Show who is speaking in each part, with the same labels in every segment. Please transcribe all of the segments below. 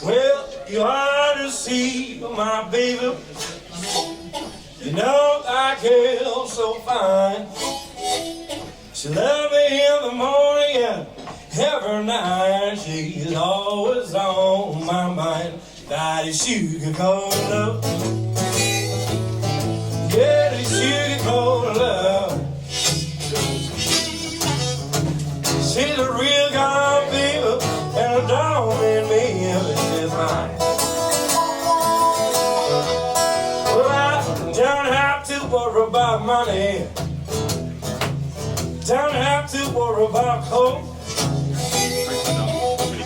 Speaker 1: Well, you ought to see my baby. You know I feel so fine. She loved me in the morning and every night. She's always on my mind. That is sugar cold love. Yeah, the sugar cold love. She's a real gone baby, and a dog in me if she's mine. Well, I don't have to worry about money. Don't have to worry about clothes.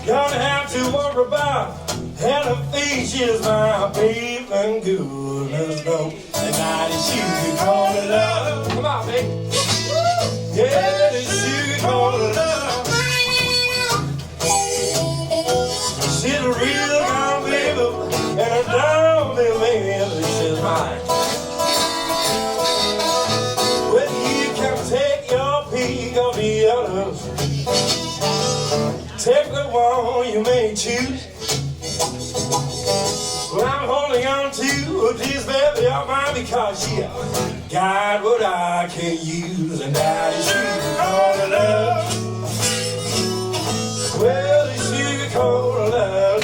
Speaker 1: Don't have to worry about anything. She's my baby and goodness knows. And now the sugar cold love. Come on, baby. Yeah, the sugar cold love. She's a real gone baby, and a dog baby, she's mine. Well, you can take your pick of the others. Take the one you may choose. Well, I'm holding on to this baby of mine because she got what I can use, and that is sugar cold love. Well, it's sugar cold love.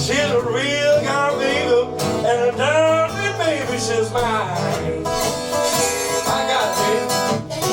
Speaker 1: She's a real gone baby, and a darling baby, she's mine. I got it, baby.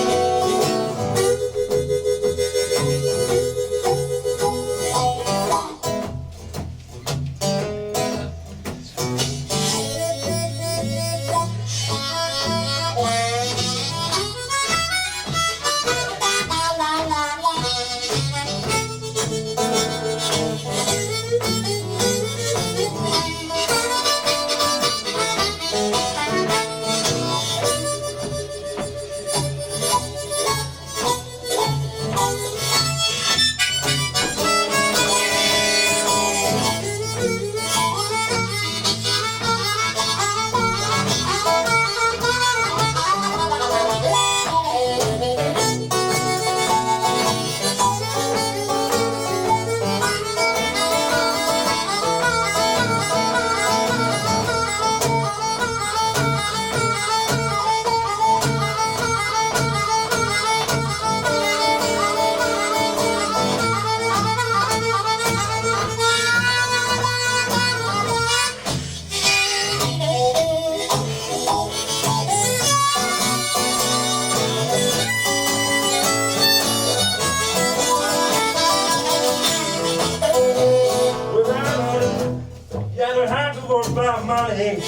Speaker 1: About money,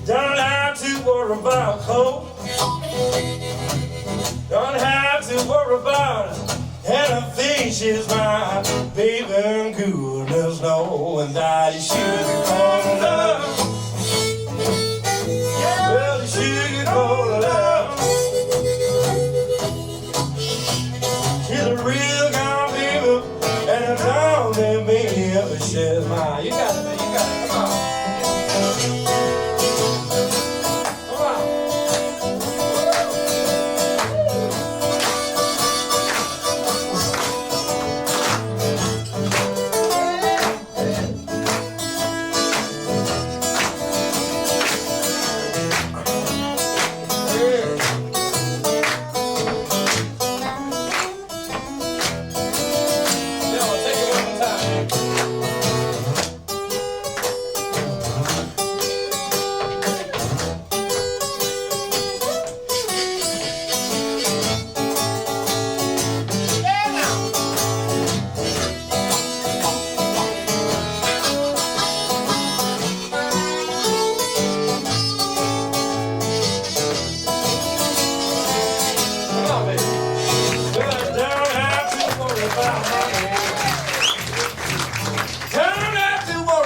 Speaker 1: don't have to worry about clothes, don't have to worry about anything. She's my baby and goodness knows, and that is sugar cold love. Well, the sugar cold love. She's a real gone baby, and a dog in me if she's mine. You got it, baby.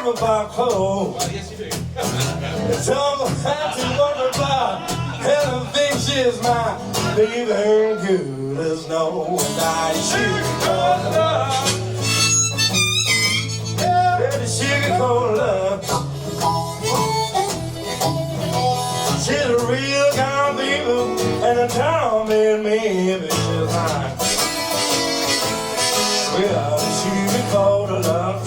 Speaker 1: About clothes. Well, yes, you do. Don't have to worry about anything. She's my baby and good as no night. Sugar cold love. Baby, sugar cold love. She's a real gone baby, and a Tom in me, baby, she's mine. Well, the sugar coat of love.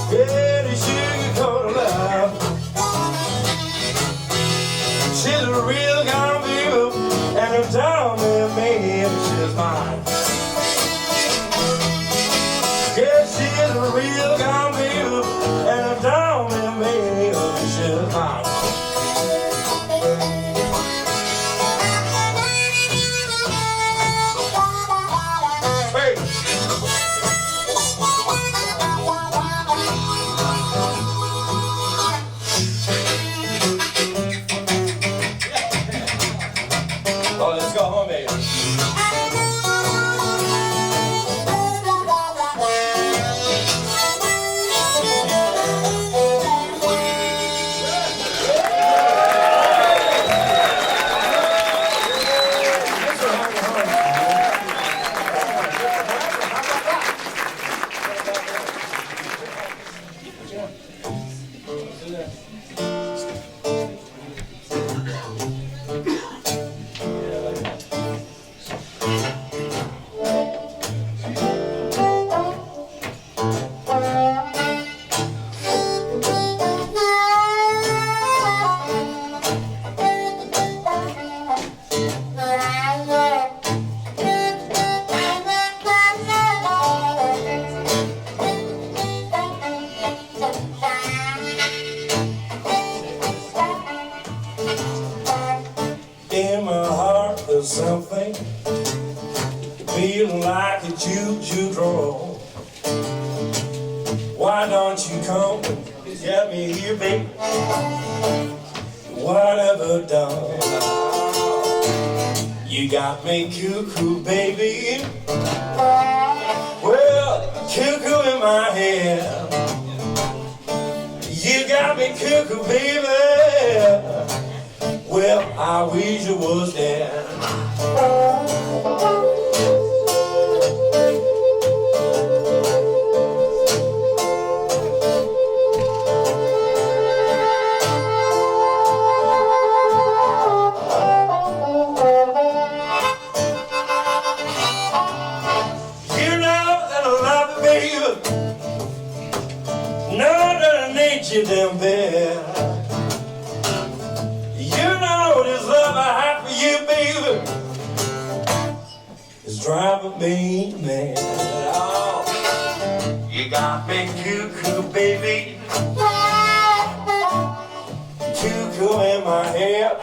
Speaker 1: Yeah, the sugar coat of love. She's a real gone view, and her down with me, she's mine. Yeah, she's a real gone view, and her down with me, she's mine. Oh, let's go home, baby. In my heart there's something feeling like a juju draw. Why don't you come and get me here, baby? Whatever done, you got me cuckoo, baby. Well, cuckoo in my head. You got me cuckoo, baby. Well, I wish you was there. You know that I love you, baby. Know that I need you down there. This love I have for you, baby, is driving me mad. Oh, you got me cuckoo, baby. Cuckoo in my head.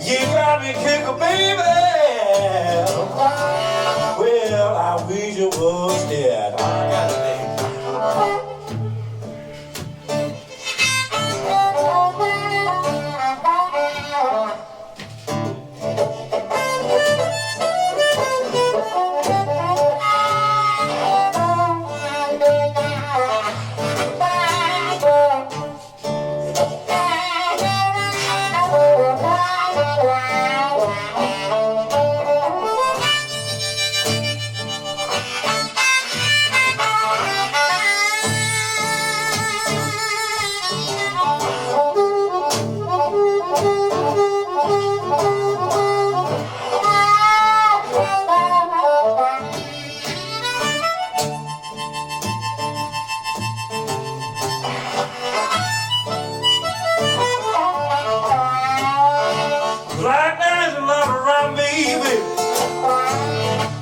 Speaker 1: You got me cuckoo, baby. Well, I wish you was dead. I got it, baby.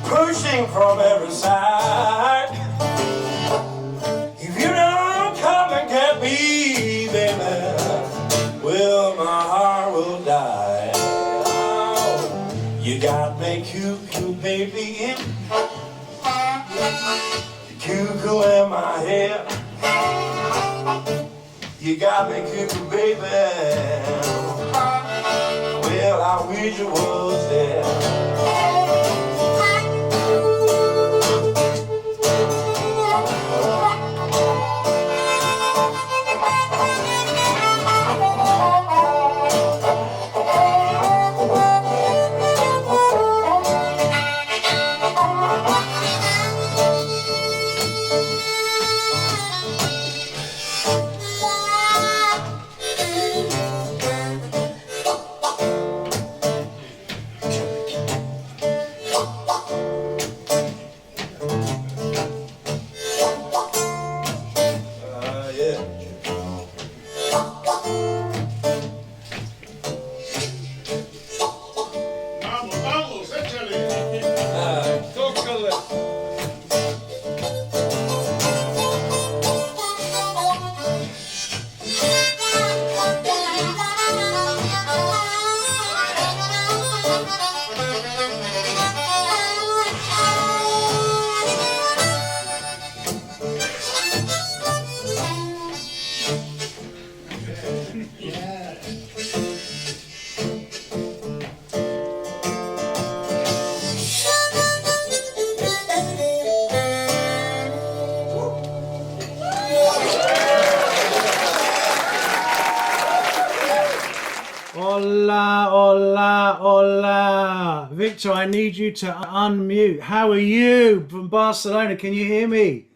Speaker 1: Pushing from every side. If you don't come and get me, baby, well, my heart will die. Oh, you got me cuckoo, baby. Cuckoo in my head. You got me cuckoo, baby. Well, I wish you was there.
Speaker 2: Hola, Victor, I need you to unmute. How are you from Barcelona? Can you hear me?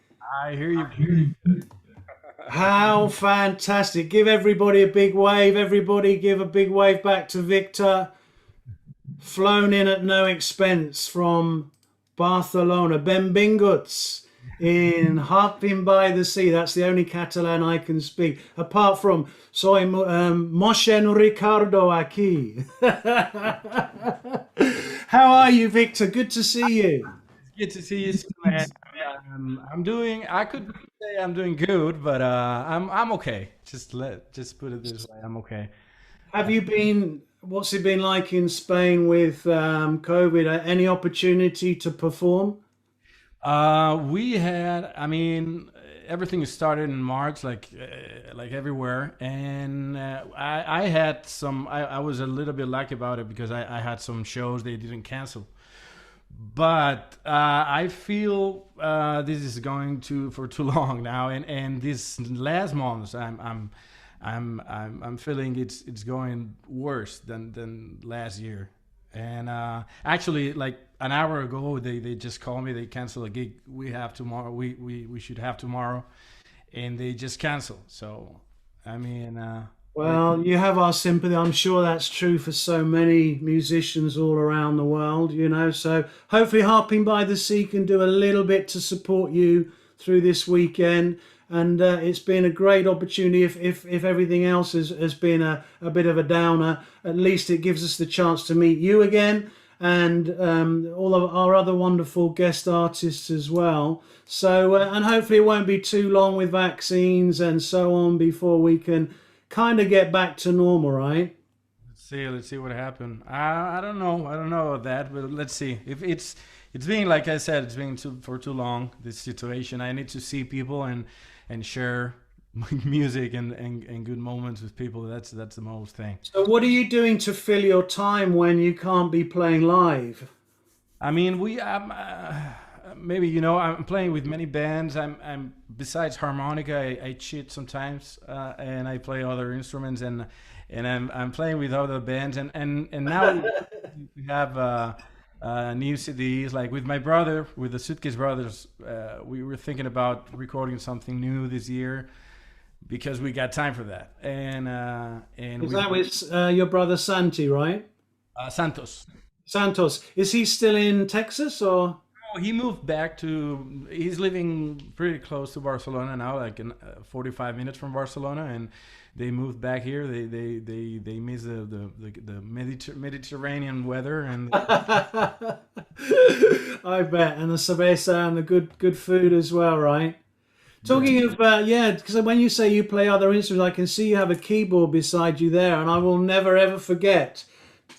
Speaker 3: I hear you pretty good.
Speaker 2: How fantastic. Give everybody a big wave. Everybody give a big wave back to Victor. Flown in at no expense from Barcelona. Benvinguts in Harpin by the sea. That's the only Catalan I can speak. Apart from soy Moshen Ricardo aquí. How are you, Victor? Good to see you.
Speaker 3: It's good to see you, too, man. I'm doing. I could say I'm doing good, but I'm okay. Just put it this way. I'm okay.
Speaker 2: Have you been? What's it been like in Spain with COVID? Any opportunity to perform?
Speaker 3: We had. I mean, everything started in March, like everywhere, and I had some. I was a little bit lucky about it because I had some shows they didn't cancel. But I feel this is going to for too long now, and this last months I'm feeling it's going worse than last year. And actually, like an hour ago, they just called me. They canceled a gig we have tomorrow. We should have tomorrow, and they just canceled. So I mean, like
Speaker 2: Well, you have our sympathy. I'm sure that's true for so many musicians all around the world, you know. So hopefully, Harping by the Sea can do a little bit to support you through this weekend. And it's been a great opportunity. If everything else has been a bit of a downer, at least it gives us the chance to meet you again and all of our other wonderful guest artists as well. So, and hopefully it won't be too long with vaccines and so on before we can kind of get back to normal, right?
Speaker 3: let's see what happened. I don't know about that, but let's see. If it's been like I said, it's been for too long. This situation, I need to see people and share music and good moments with people. That's the most thing.
Speaker 2: So, what are you doing to fill your time when you can't be playing live?
Speaker 3: I mean, we maybe you know I'm playing with many bands. I'm besides harmonica, I cheat sometimes, and I play other instruments, and I'm playing with other bands, and now we have new CDs. Like with my brother, with the Suitcase Brothers, we were thinking about recording something new this year because we got time for that, and
Speaker 2: Is
Speaker 3: we
Speaker 2: that with your brother Santi, right?
Speaker 3: Santos.
Speaker 2: Santos. Is he still in Texas or?
Speaker 3: Oh, he moved back to. He's living pretty close to Barcelona now, like in 45 minutes from Barcelona, and they moved back here. They miss the Mediterranean weather, and
Speaker 2: I bet, and the cerveza and the good food as well, right?
Speaker 3: yeah.
Speaker 2: Talking of yeah, because when you say you play other instruments, I can see you have a keyboard beside you there, and I will never ever forget.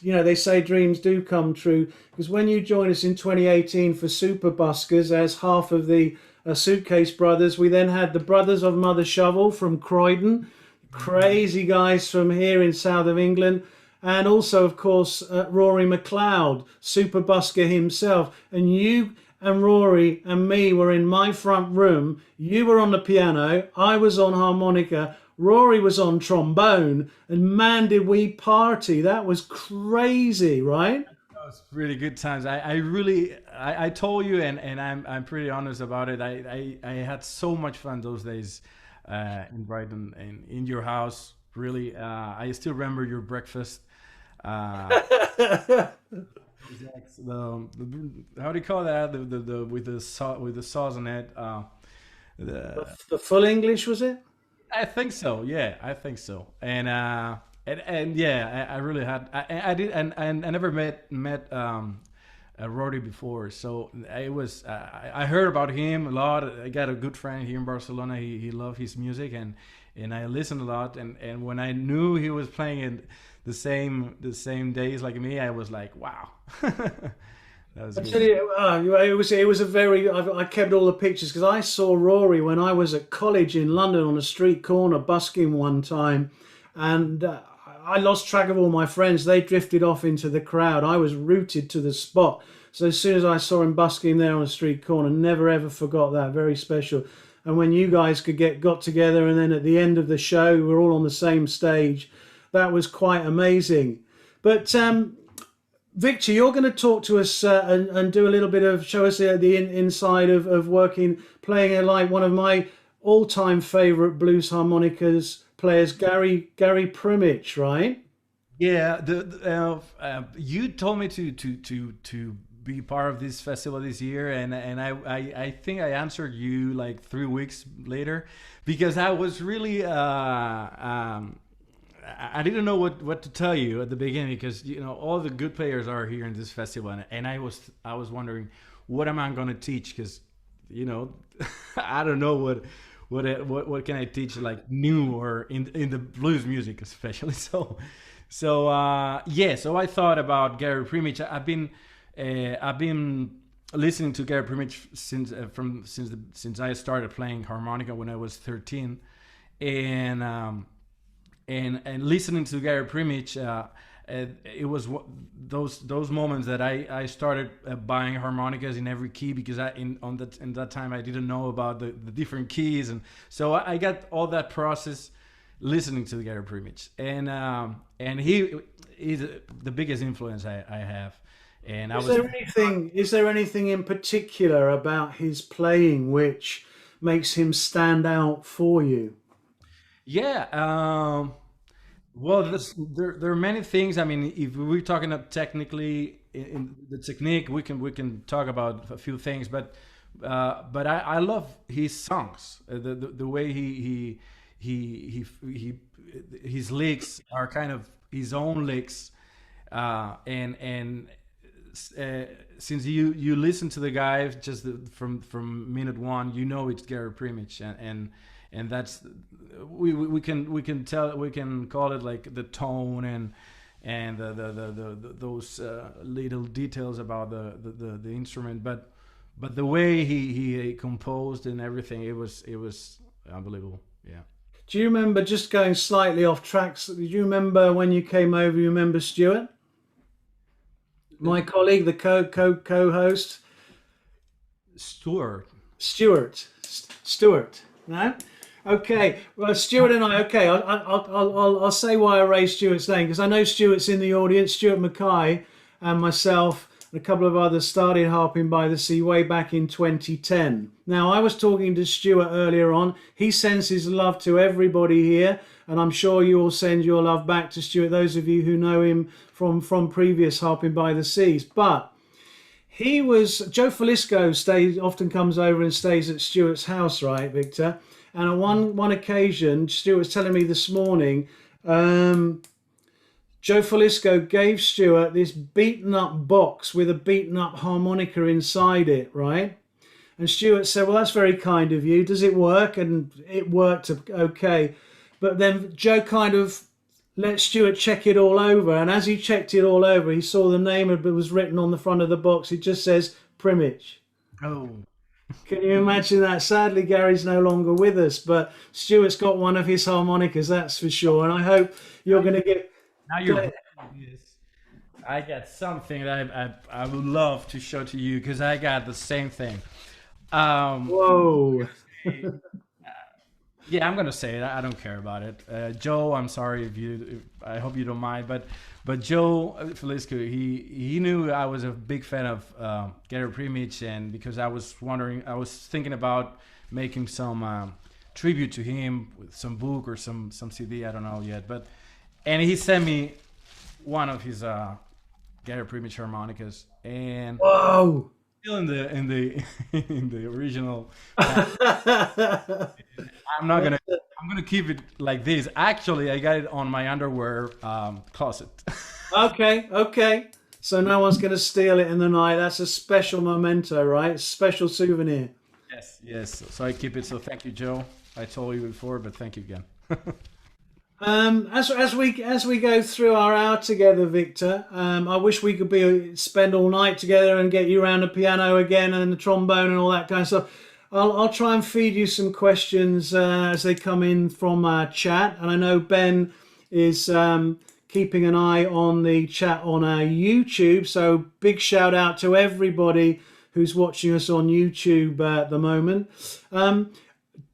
Speaker 2: You know, they say dreams do come true because when you joined us in 2018 for Super Buskers as half of the Suitcase Brothers, we then had the Brothers of Mother Shovel from Croydon, crazy guys from here in south of England, and also, of course, Rory McLeod, Super Busker himself. And you and Rory and me were in my front room. You were on the piano, I was on harmonica, Rory was on trombone, and man, did we party! That was crazy, right?
Speaker 3: That was really good times. I really, I told you, and I'm pretty honest about it. I had so much fun those days in Brighton and in your house. Really, I still remember your breakfast. Uh, those eggs, how do you call that? The with the sauce on it. The
Speaker 2: The full English was it?
Speaker 3: I think so. Yeah, I think so. And yeah, I really had. I did, and I never met Roddy before, so it was. I heard about him a lot. I got a good friend here in Barcelona. He loved his music, and I listened a lot. And when I knew he was playing it the same days like me, I was like, wow, that was
Speaker 2: I
Speaker 3: good.
Speaker 2: tell you, it was a very. I kept all the pictures because I saw Rory when I was at college in London on a street corner busking one time, and I lost track of all my friends. They drifted off into the crowd. I was rooted to the spot. So as soon as I saw him busking there on a street corner, never ever forgot that. Very special. And when you guys could got together, and then at the end of the show, we're all on the same stage. That was quite amazing. But Victor, you're going to talk to us and do a little bit of show us inside of working, playing like one of my all-time favorite blues harmonicas players, Gary Primich, right?
Speaker 3: Yeah, you told me to be part of this festival this year, and I think I answered you like 3 weeks later because I was really I didn't know what to tell you at the beginning because all the good players are here in this festival, and I was wondering what am I going to teach because I don't know what can I teach like new or in the blues music especially so I thought about Gary Primich. I've been listening to Gary Primich since I started playing harmonica when I was 13, and listening to Gary Primich, it was those moments that I started buying harmonicas in every key because in that time I didn't know about the different keys, and so I got all that process listening to Gary Primich, and he is the biggest influence I have. And
Speaker 2: is there anything in particular about his playing which makes him stand out for you?
Speaker 3: Yeah, well, there are many things. I mean, if we're talking about technically in the technique, we can talk about a few things, but I love his songs. The way he his licks are kind of his own licks, and since you listen to the guy just from minute one, it's Gary Primich, and that's we can tell, we can call it like the tone and those little details about the instrument, but the way he composed and everything, it was unbelievable. Yeah.
Speaker 2: Do you remember, just going slightly off tracks, do you remember when you came over, you remember Stuart? My colleague, the co-host,
Speaker 3: Stuart.
Speaker 2: Stuart. No, okay. Well, Stuart and I. Okay, I'll say why I raised Stuart's name because I know Stuart's in the audience. Stuart Mackay and myself and a couple of others started Harping by the Sea way back in 2010. Now, I was talking to Stuart earlier on. He sends his love to everybody here, and I'm sure you will send your love back to Stuart, those of you who know him from previous Harping by the Seas. But Joe Falisco often comes over and stays at Stuart's house, right, Victor? And on one occasion, Stuart was telling me this morning, Joe Falisco gave Stuart this beaten up box with a beaten up harmonica inside it, right? And Stuart said, well, that's very kind of you. Does it work? And it worked okay. But then Joe kind of let Stuart check it all over. And as he checked it all over, he saw the name that was written on the front of the box. It just says Primich.
Speaker 3: Oh.
Speaker 2: Can you imagine that? Sadly, Gary's no longer with us, but Stuart's got one of his harmonicas, that's for sure. And I hope you're going to get...
Speaker 3: Now you're... Yes. I got something that I would love to show to you because I got the same thing.
Speaker 2: Whoa.
Speaker 3: Yeah, I'm gonna say it. I don't care about it. Joe, I'm sorry I hope you don't mind, but Joe Falisco, he knew I was a big fan of Gary Primich, and because I was thinking about making some tribute to him with some book or some CD, I don't know yet, and he sent me one of his Gary Primich harmonicas, and
Speaker 2: whoa.
Speaker 3: Still in the in the original. I'm gonna keep it like this. Actually, I got it on my underwear closet.
Speaker 2: Okay. So no one's gonna steal it in the night. That's a special memento, right? Special souvenir.
Speaker 3: Yes. So I keep it. So thank you, Joe. I told you before, but thank you again.
Speaker 2: As we go through our hour together, Victor, I wish we could spend all night together and get you around the piano again and the trombone and all that kind of stuff. I'll try and feed you some questions as they come in from our chat, and I know Ben is keeping an eye on the chat on our YouTube. So big shout out to everybody who's watching us on YouTube at the moment.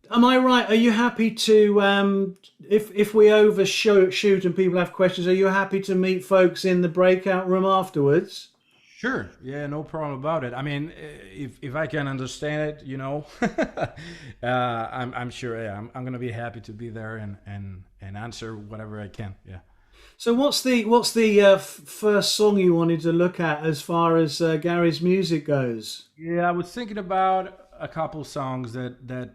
Speaker 2: Am I right? Are you happy to, if we overshoot and people have questions, are you happy to meet folks in the breakout room afterwards?
Speaker 3: Sure. Yeah, no problem about it. I mean, if I can understand it, I'm sure. Yeah, I'm gonna be happy to be there and answer whatever I can. Yeah.
Speaker 2: So what's the first song you wanted to look at as far as Gary's music goes?
Speaker 3: Yeah, I was thinking about a couple songs that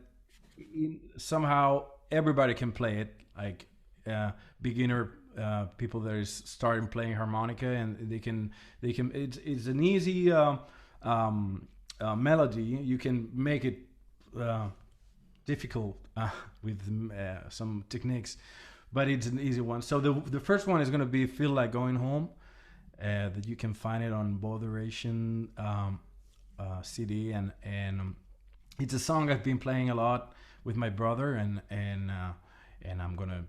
Speaker 3: somehow everybody can play it, like beginner people that is starting playing harmonica, and they can. It's an easy melody. You can make it difficult with some techniques, but it's an easy one. So the first one is going to be "Feel Like Going Home." That you can find it on Botheration CD, and it's a song I've been playing a lot with my brother, and I'm gonna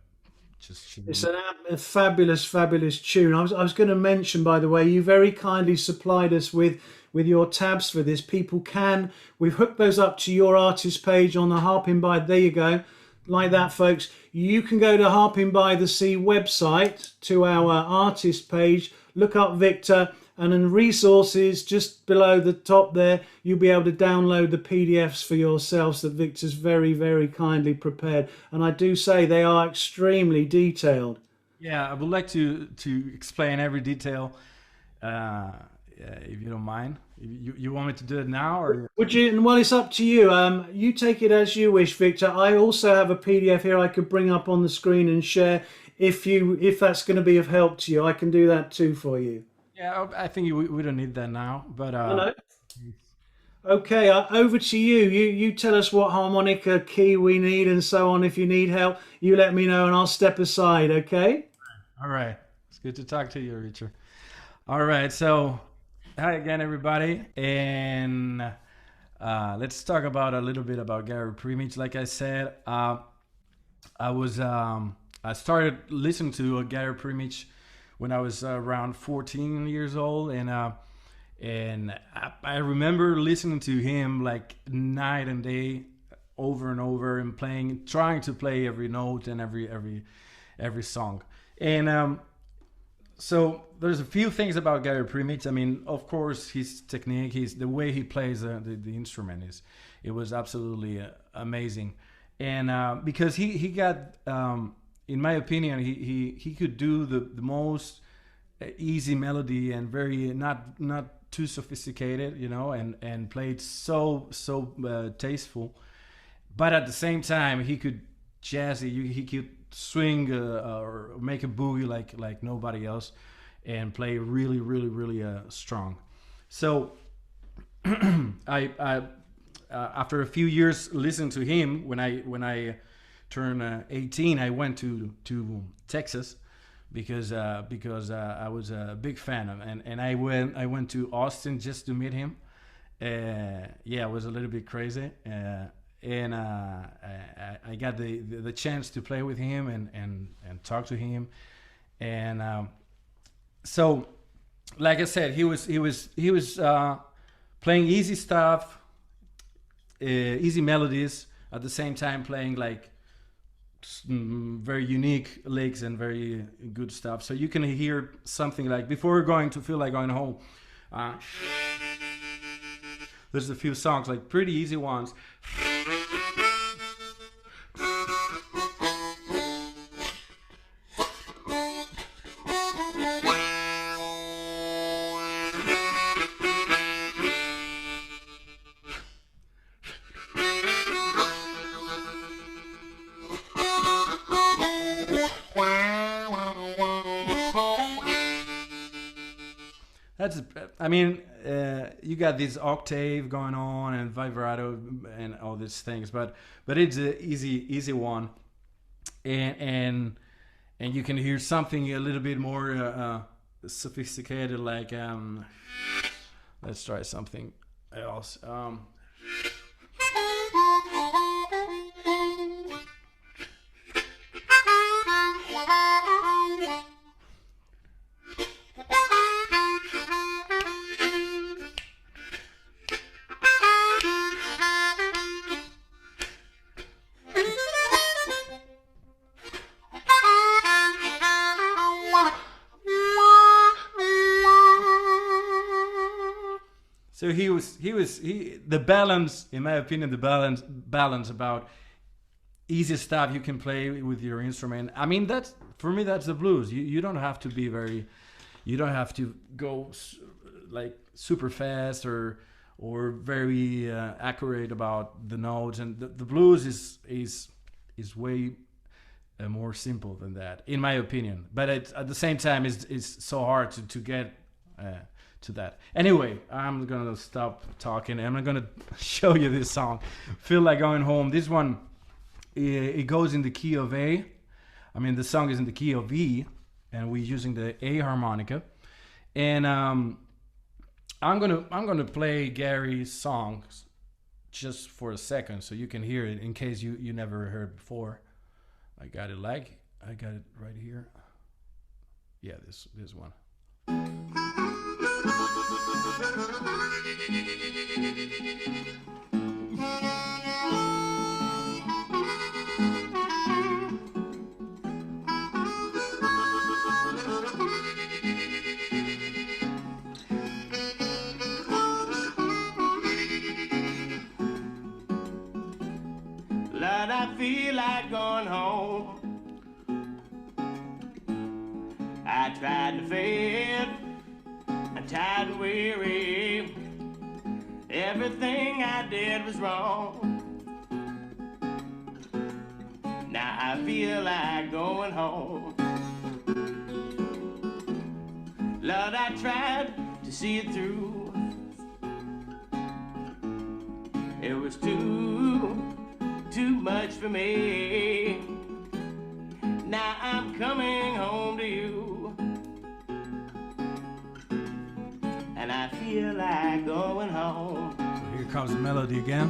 Speaker 3: just.
Speaker 2: It's a fabulous, fabulous tune. I was going to mention, by the way, you very kindly supplied us with your tabs for this. People can. We've hooked those up to your artist page on the Harpin by. There you go, like that, folks. You can go to Harpin by the Sea website to our artist page. Look up Victor, and in resources just below the top there, you'll be able to download the PDFs for yourselves that Victor's very, very kindly prepared. And I do say they are extremely detailed.
Speaker 3: Yeah, I would like to explain every detail, if you don't mind. You want me to do it now, or?
Speaker 2: Would you? Well, it's up to you. You take it as you wish, Victor. I also have a PDF here I could bring up on the screen and share. If that's going to be of help to you, I can do that too for you.
Speaker 3: Yeah, I think we don't need that now, but
Speaker 2: Hello. Okay, over to you. You tell us what harmonica key we need and so on. If you need help, you let me know and I'll step aside, okay?
Speaker 3: all right. It's good to talk to you, Richard. All right, so hi again, everybody, and let's talk about a little bit about Gary Primich. Like I said, I started listening to Gary Primich when I was around 14 years old, and I remember listening to him like night and day, over and over, and trying to play every note and every song. And so there's a few things about Gary Primich. I mean, of course, his technique, the way he plays the instrument it was absolutely amazing, and because he got. In my opinion, he could do the most easy melody and very not too sophisticated, and played so tasteful. But at the same time, he could jazzy. He could swing or make a boogie like nobody else, and play really strong. So I after a few years listening to him, when I turned 18, I went to Texas because I was a big fan of, and I went to Austin just to meet him. It was a little bit crazy, and I got the chance to play with him and talk to him, and so like I said, he was playing easy stuff, easy melodies, at the same time playing like very unique licks and very good stuff. So you can hear something like, before going to Feel Like Going Home, there's a few songs, like pretty easy ones. You got this octave going on and vibrato and all these things, but it's an easy one, and you can hear something a little bit more sophisticated, like let's try something else. So the balance, in my opinion, the balance about easy stuff you can play with your instrument. I mean, that's for me, that's the blues. You don't have to be very, you don't have to go like super fast or very accurate about the notes. And the blues is way more simple than that, in my opinion. But at the same time, it's so hard to get to that. Anyway, I'm gonna stop talking and I'm gonna show you this song. Feel Like Going Home. This one, it goes in the key of A. I mean, the song is in the key of E, and we're using the A harmonica. And I'm gonna play Gary's songs just for a second, so you can hear it in case you never heard before. I got it right here. Yeah, this one.
Speaker 1: Lord, I feel like going home. I tried to fade, I'm tired and weary. Everything I did was wrong. Now I feel like going home. Lord, I tried to see it through. It was too much for me. Now I'm coming home to you, and I feel like going home.
Speaker 3: So here comes the melody again.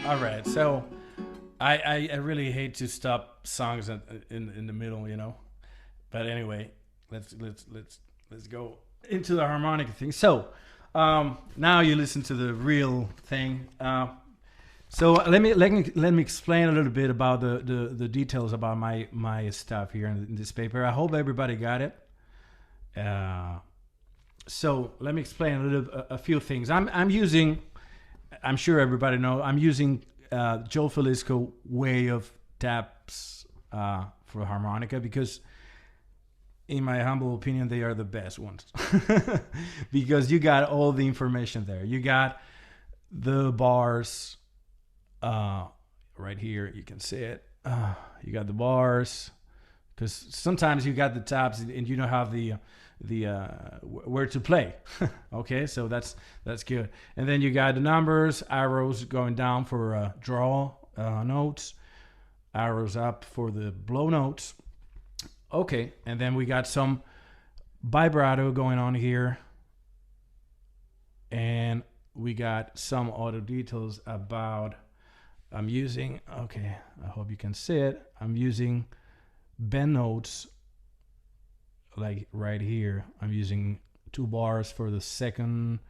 Speaker 3: All right, so I really hate to stop songs in the middle, you know. But anyway, let's go into the harmonica thing. So now you listen to the real thing. So let me explain a little bit about the details about my stuff here in this paper. I hope everybody got it. So let me explain a few things. I'm using. I'm sure everybody knows. I'm using Joe Felisko way of taps for harmonica because, in my humble opinion, they are the best ones. Because you got all the information there. You got the bars right here. You can see it. You got the bars because sometimes you got the taps and you don't have the where to play. Okay, so that's good. And then you got the numbers, arrows going down for draw notes, arrows up for the blow notes. Okay, and then we got some vibrato going on here, and we got some other details about. I'm using. Okay, I hope you can see it. I'm using bend notes. Like right here, I'm using 2 bars for the second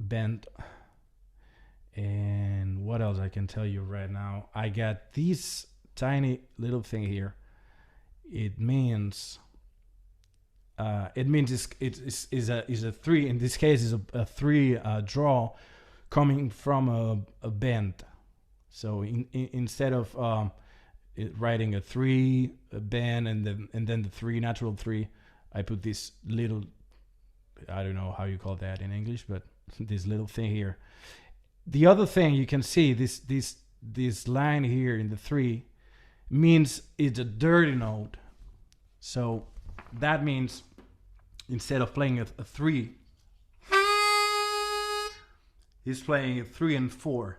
Speaker 3: bend. And what else I can tell you right now? I got this tiny little thing here. It means it's a 3. In this case, is a 3 draw coming from a bend. So instead of writing a 3 bend and then the 3 natural 3, I put this little, I don't know how you call that in English, but this little thing here. The other thing you can see, this line here in the 3 means it's a dirty note. So that means instead of playing a 3, he's playing a 3 and 4.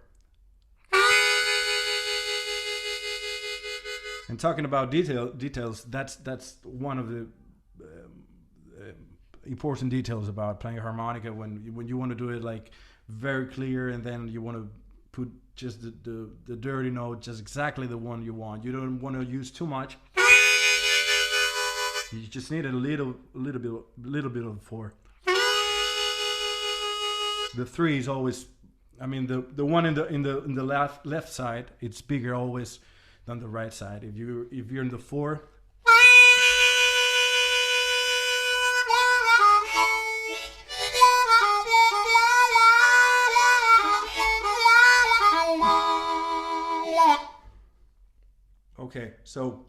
Speaker 3: And talking about details, that's one of the important details about playing a harmonica when you want to do it like very clear, and then you want to put just the dirty note, just exactly the one you want. You don't want to use too much. You just need a little bit of 4. The 3 is always, I mean, the one in the left side, it's bigger always than the right side. If you're in the 4. Okay, so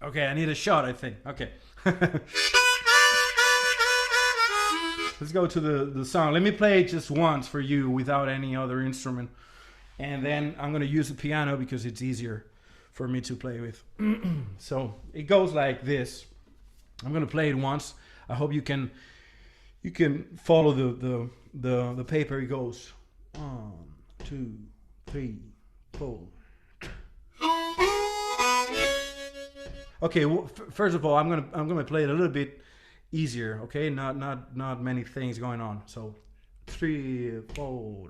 Speaker 3: okay, I need a shot, I think. Okay. Let's go to the song. Let me play it just once for you without any other instrument. And then I'm going to use the piano because it's easier for me to play with. So it goes like this. I'm going to play it once. I hope you can follow the paper. It goes 1, 2, 3, 4. Okay, well, first of all, I'm gonna play it a little bit easier. Okay, not many things going on. So 3, 4.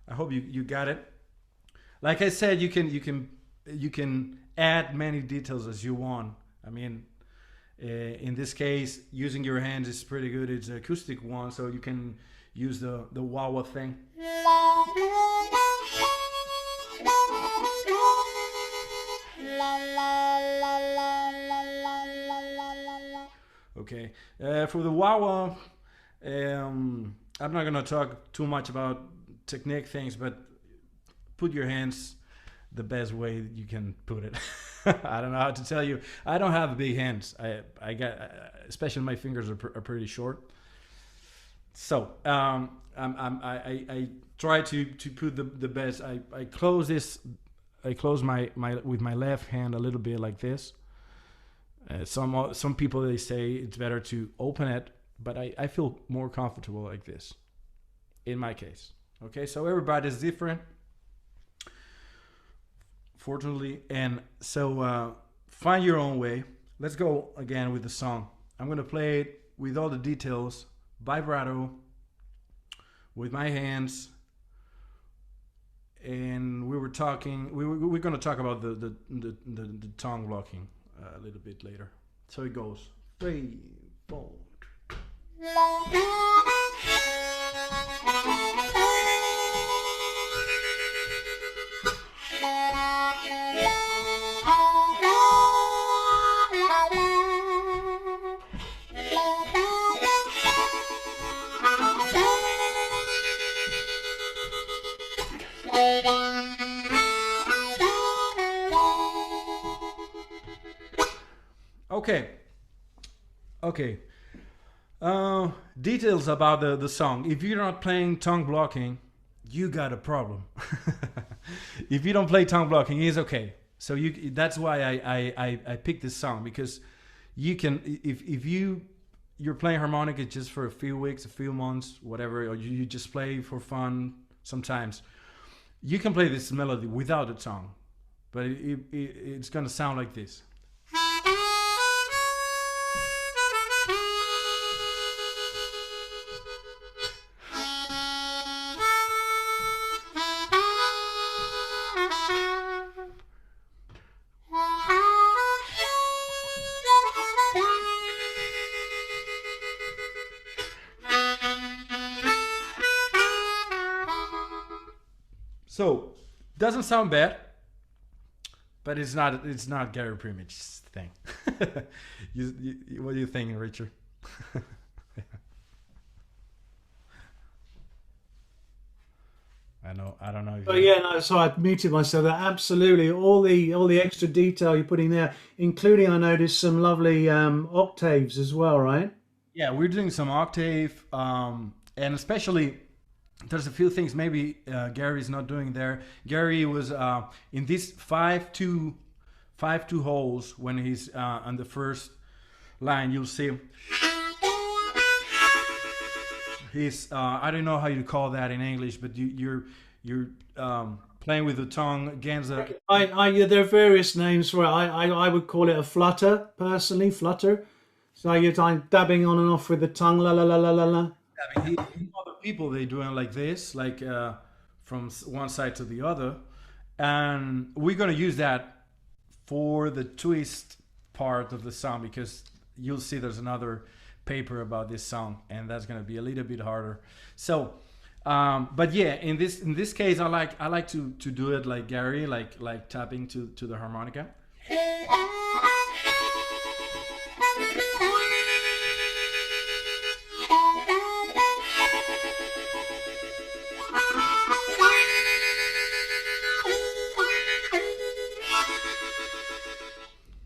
Speaker 3: I hope you got it. Like I said, you can add many details as you want. I mean, in this case, using your hands is pretty good. It's an acoustic one, so you can use the wah-wah thing. Okay, for the wah-wah, I'm not gonna talk too much about technique things, but put your hands the best way you can put it. I don't know how to tell you. I don't have big hands. I got, especially my fingers are pretty short. So I try to put the best. I close this. I close my with my left hand a little bit like this. Some people, they say it's better to open it, but I feel more comfortable like this. In my case. Okay, so everybody's different, fortunately, and so find your own way. Let's go again with the song. I'm gonna play it with all the details, vibrato, with my hands, and we're gonna talk about the tongue blocking a little bit later. So it goes 3, 4. Okay. Details about the song. If you're not playing tongue blocking, you got a problem. If you don't play tongue blocking, it's okay. So that's why I picked this song, because you can, if you're playing harmonica just for a few weeks, a few months, whatever, or you just play for fun sometimes, you can play this melody without the tongue, but it's gonna sound like this. So, doesn't sound bad, but it's not Gary Primich's thing. What do you think, Richard? I don't know.
Speaker 2: Oh yeah, no. So I muted myself. Absolutely, all the extra detail you're putting there, including, I noticed, some lovely octaves as well, right?
Speaker 3: Yeah, we're doing some octave, and especially. There's a few things maybe Gary's not doing there. Gary was in these 5-2 holes when he's on the first line, you'll see he's I don't know how you call that in English, but you're playing with the tongue against the.
Speaker 2: There are various names for it. I would call it a flutter, personally, flutter. So you're dabbing on and off with the tongue, la la la la la la.
Speaker 3: I mean, other people they doing like this, like from one side to the other, and we're gonna use that for the twist part of the song because you'll see there's another paper about this song, and that's gonna be a little bit harder. So, but yeah, in this case, I like to do it like Gary, like tapping to the harmonica.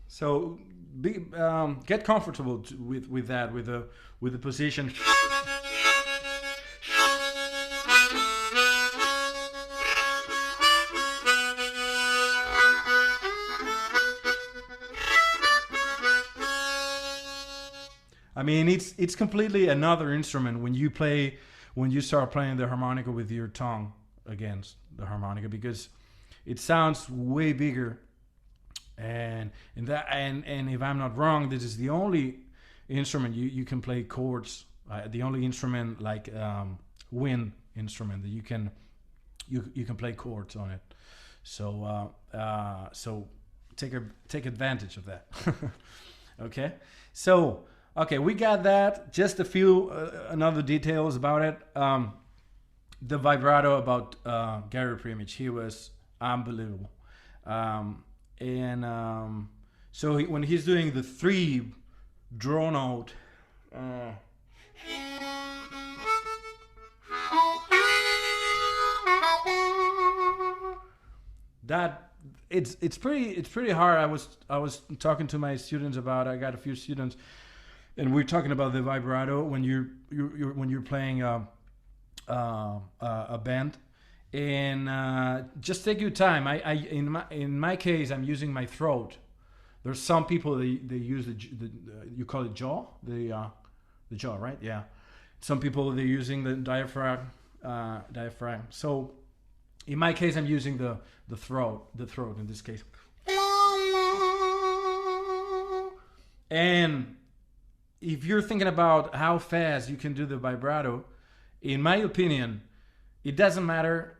Speaker 3: So get comfortable with that, with the position. I mean, it's completely another instrument when you start playing the harmonica with your tongue against the harmonica, because it sounds way bigger. And if I'm not wrong, this is the only instrument you can play chords. The only instrument like wind instrument that you can play chords on it. So so take advantage of that. Okay. So okay, we got that. Just a few another details about it. The vibrato about Gary Primich, he was unbelievable. So when he's doing the 3 draw note, that it's pretty hard. I was talking to my students about. I got a few students, and we're talking about the vibrato when you're playing a band. And just take your time. In my case, I'm using my throat. There's some people they use the you call it jaw, the jaw, right? Yeah. Some people they're using the diaphragm. So in my case, I'm using the throat in this case. And if you're thinking about how fast you can do the vibrato, in my opinion, it doesn't matter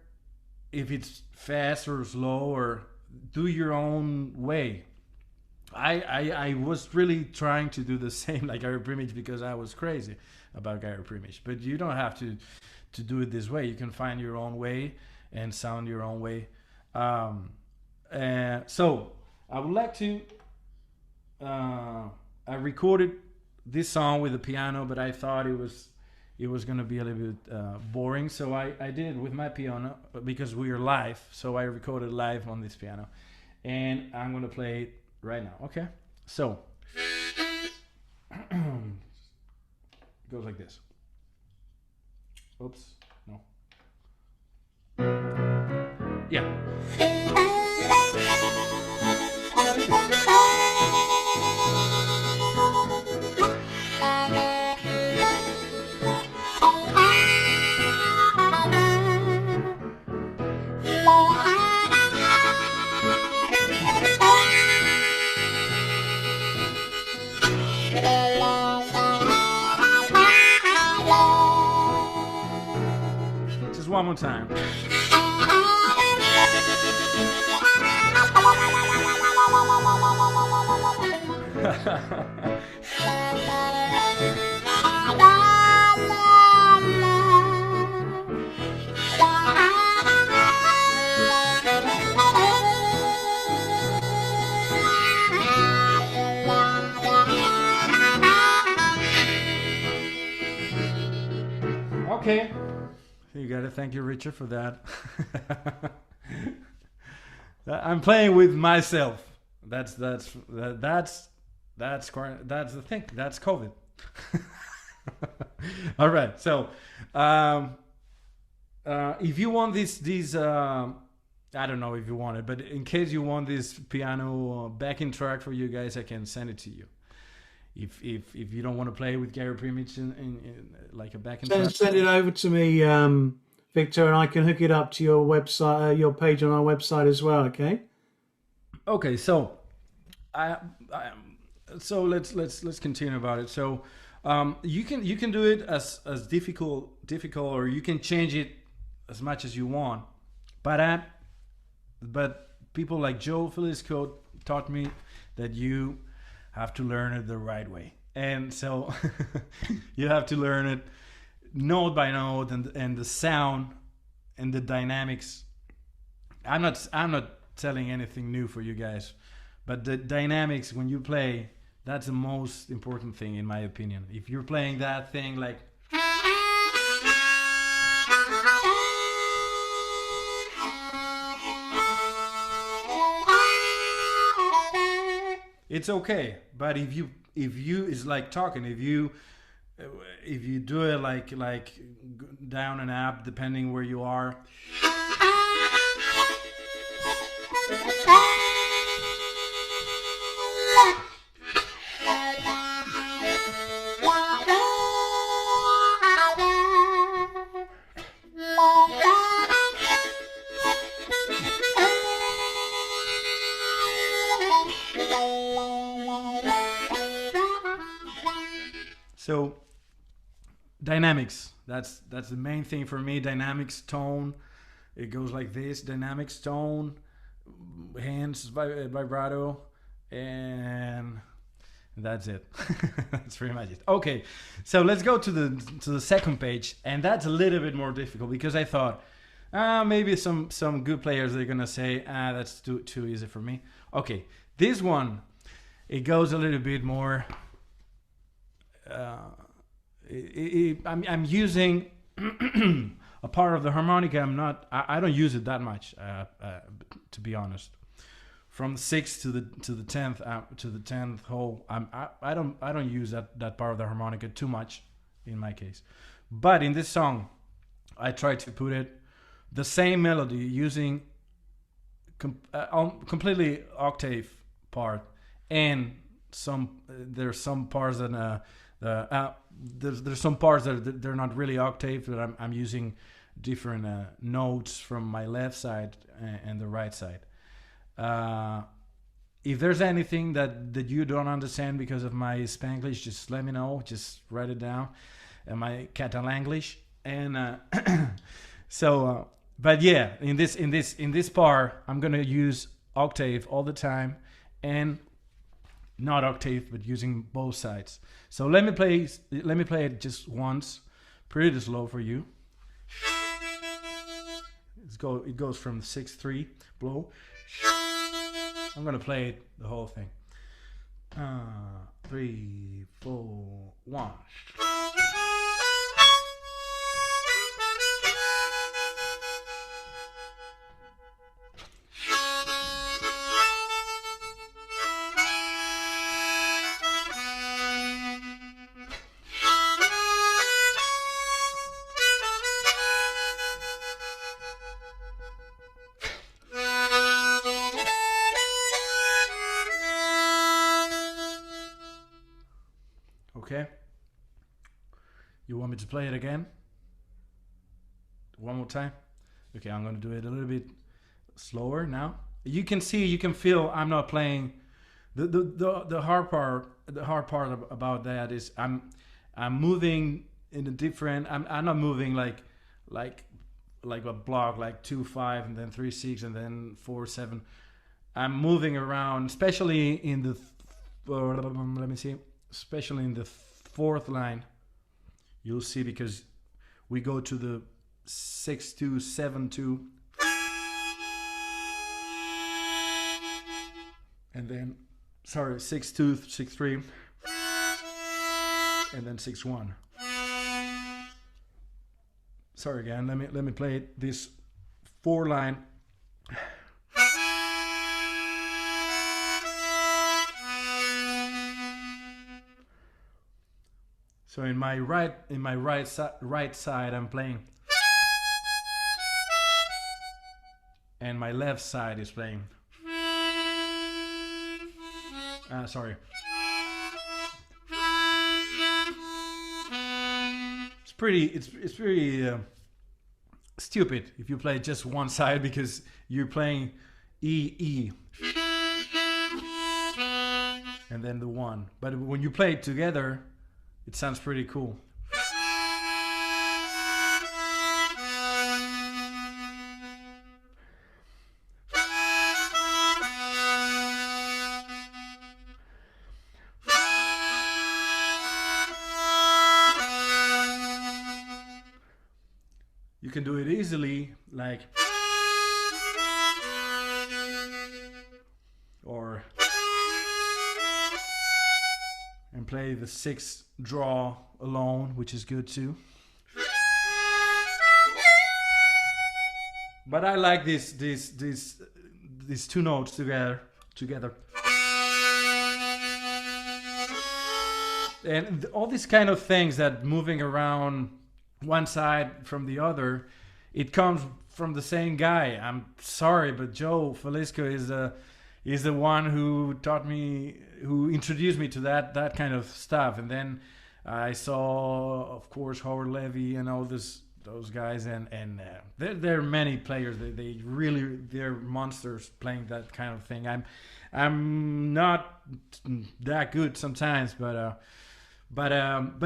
Speaker 3: if it's fast or slow, or do your own way. I was really trying to do the same like Gary Primich because I was crazy about Gary Primich. But you don't have to do it this way. You can find your own way and sound your own way. So I would like to. I recorded this song with the piano, but I thought it was going to be a little bit boring, so I did it with my piano because we are live. So I recorded live on this piano, and I'm going to play it right now. Okay, so it goes like this. Oops, no. Yeah. Just one more time. Okay. You gotta thank you, Richard, for that. I'm playing with myself. That's the thing. That's COVID. All right. So, if you want these, I don't know if you want it, but in case you want this piano backing track for you guys, I can send it to you. if you don't want to play with Gary Primich in like a back and
Speaker 2: Send it over to me, Victor, and I can hook it up to your website, your page on our website as well. Okay.
Speaker 3: Okay, so so let's continue about it. So you can do it as difficult, or you can change it as much as you want. But people like Joe Felisco taught me that you have to learn it the right way, and so you have to learn it note by note, and the sound and the dynamics. I'm not telling anything new for you guys, but the dynamics when you play, that's the most important thing in my opinion. If you're playing that thing like it's okay, but if you is like talking, if you do it like down and up depending where you are, so dynamics, that's the main thing for me. Dynamics, tone, it goes like this: dynamics, tone, hands, vibrato, and that's it. That's pretty much it. Okay, so let's go to the second page, and that's a little bit more difficult because I thought maybe some good players are gonna say that's too easy for me. Okay, this one, it goes a little bit more. I'm using a part of the harmonica. I don't use it that much, to be honest. From the 6th to the 10th to the 10th hole, I don't use that part of the harmonica too much in my case. But in this song, I try to put it the same melody using completely octave part, and there's some parts that there's some parts that they're not really octave, that I'm using different notes from my left side and the right side. If there's anything that you don't understand because of my Spanglish, just let me know. Just write it down, and my Catalanglish. And so, but yeah, in this part, I'm gonna use octave all the time, and not octave, but using both sides. So let me play it just once, pretty slow for you. It goes from 6/3 blow. I'm gonna play it the whole thing. 3, 4, 1. Okay. You want me to play it again? One more time? Okay, I'm gonna do it a little bit slower now. You can feel I'm not playing the hard part. The hard part about that is I'm moving in a different. I'm not moving like a block, like 2/5 and then 3/6 and then 4/7. I'm moving around, especially in the let me see. Especially in the 4th line, you'll see, because we go to the 6/2, 7/2, and then 6/2, 6/3, and then 6/1. Sorry again. Let me play it, this 4 line. So in my right side I'm playing, and my left side is playing. it's pretty stupid if you play just one side because you're playing E, and then the one. But when you play it together, it sounds pretty cool. You can do it easily, like, or, and play the 6th draw alone, which is good too. But I like these 2 notes together. And all these kind of things that moving around one side from the other, it comes from the same guy. I'm sorry, but Joe Falisco is the one who introduced me to that kind of stuff. And then I saw, of course, Howard Levy and all those guys, and there are many players. They're monsters playing that kind of thing. I'm not that good sometimes, but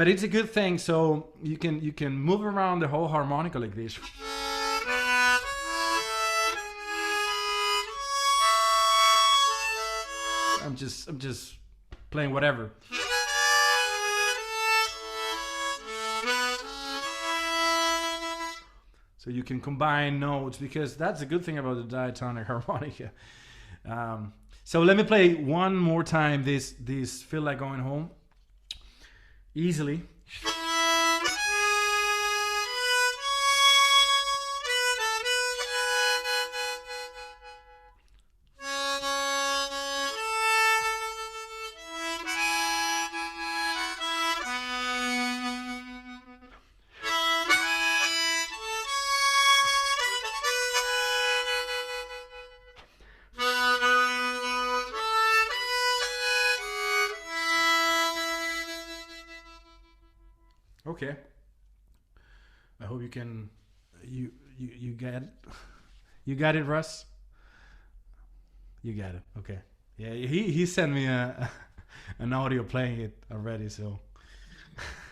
Speaker 3: it's a good thing. So you can move around the whole harmonica like this. I'm just playing whatever. So you can combine notes, because that's a good thing about the diatonic harmonica. So let me play one more time this Feel Like Going Home. Easily. Okay. I hope you can you get it. You got it, Russ? You got it. Okay. Yeah, he sent me an audio playing it already, so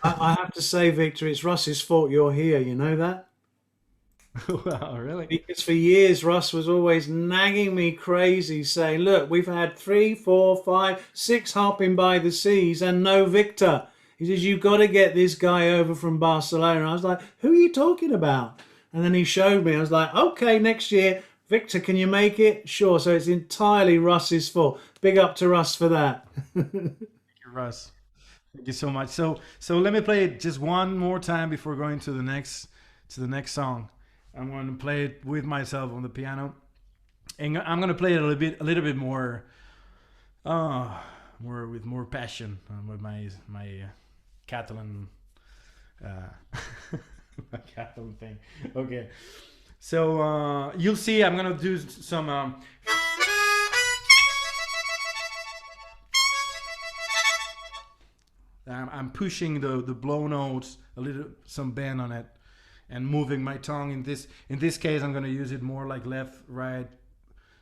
Speaker 2: I have to say, Victor, it's Russ's fault you're here, you know that?
Speaker 3: Wow, really?
Speaker 2: Because for years Russ was always nagging me crazy, saying, look, we've had 3, 4, 5, 6 Harpin by the Seas and no Victor. He says, you've got to get this guy over from Barcelona. I was like, who are you talking about? And then he showed me. I was like, okay, next year, Victor, can you make it? Sure. So it's entirely Russ's fault. Big up to Russ for that.
Speaker 3: Thank you, Russ. Thank you so much. So let me play it just one more time before going to the next song. I'm going to play it with myself on the piano, and I'm going to play it a little bit more, with more passion, with my Catalan, my Catalan thing. Okay, so you'll see. I'm going to do some. I'm pushing the blow notes a little, some bend on it, and moving my tongue. In this case, I'm going to use it more like left, right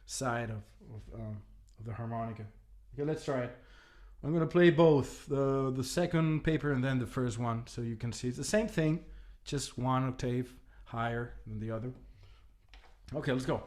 Speaker 3: side of the harmonica. Okay, let's try it. I'm going to play both the second paper and then the first one, so you can see it's the same thing, just one octave higher than the other. Okay, let's go.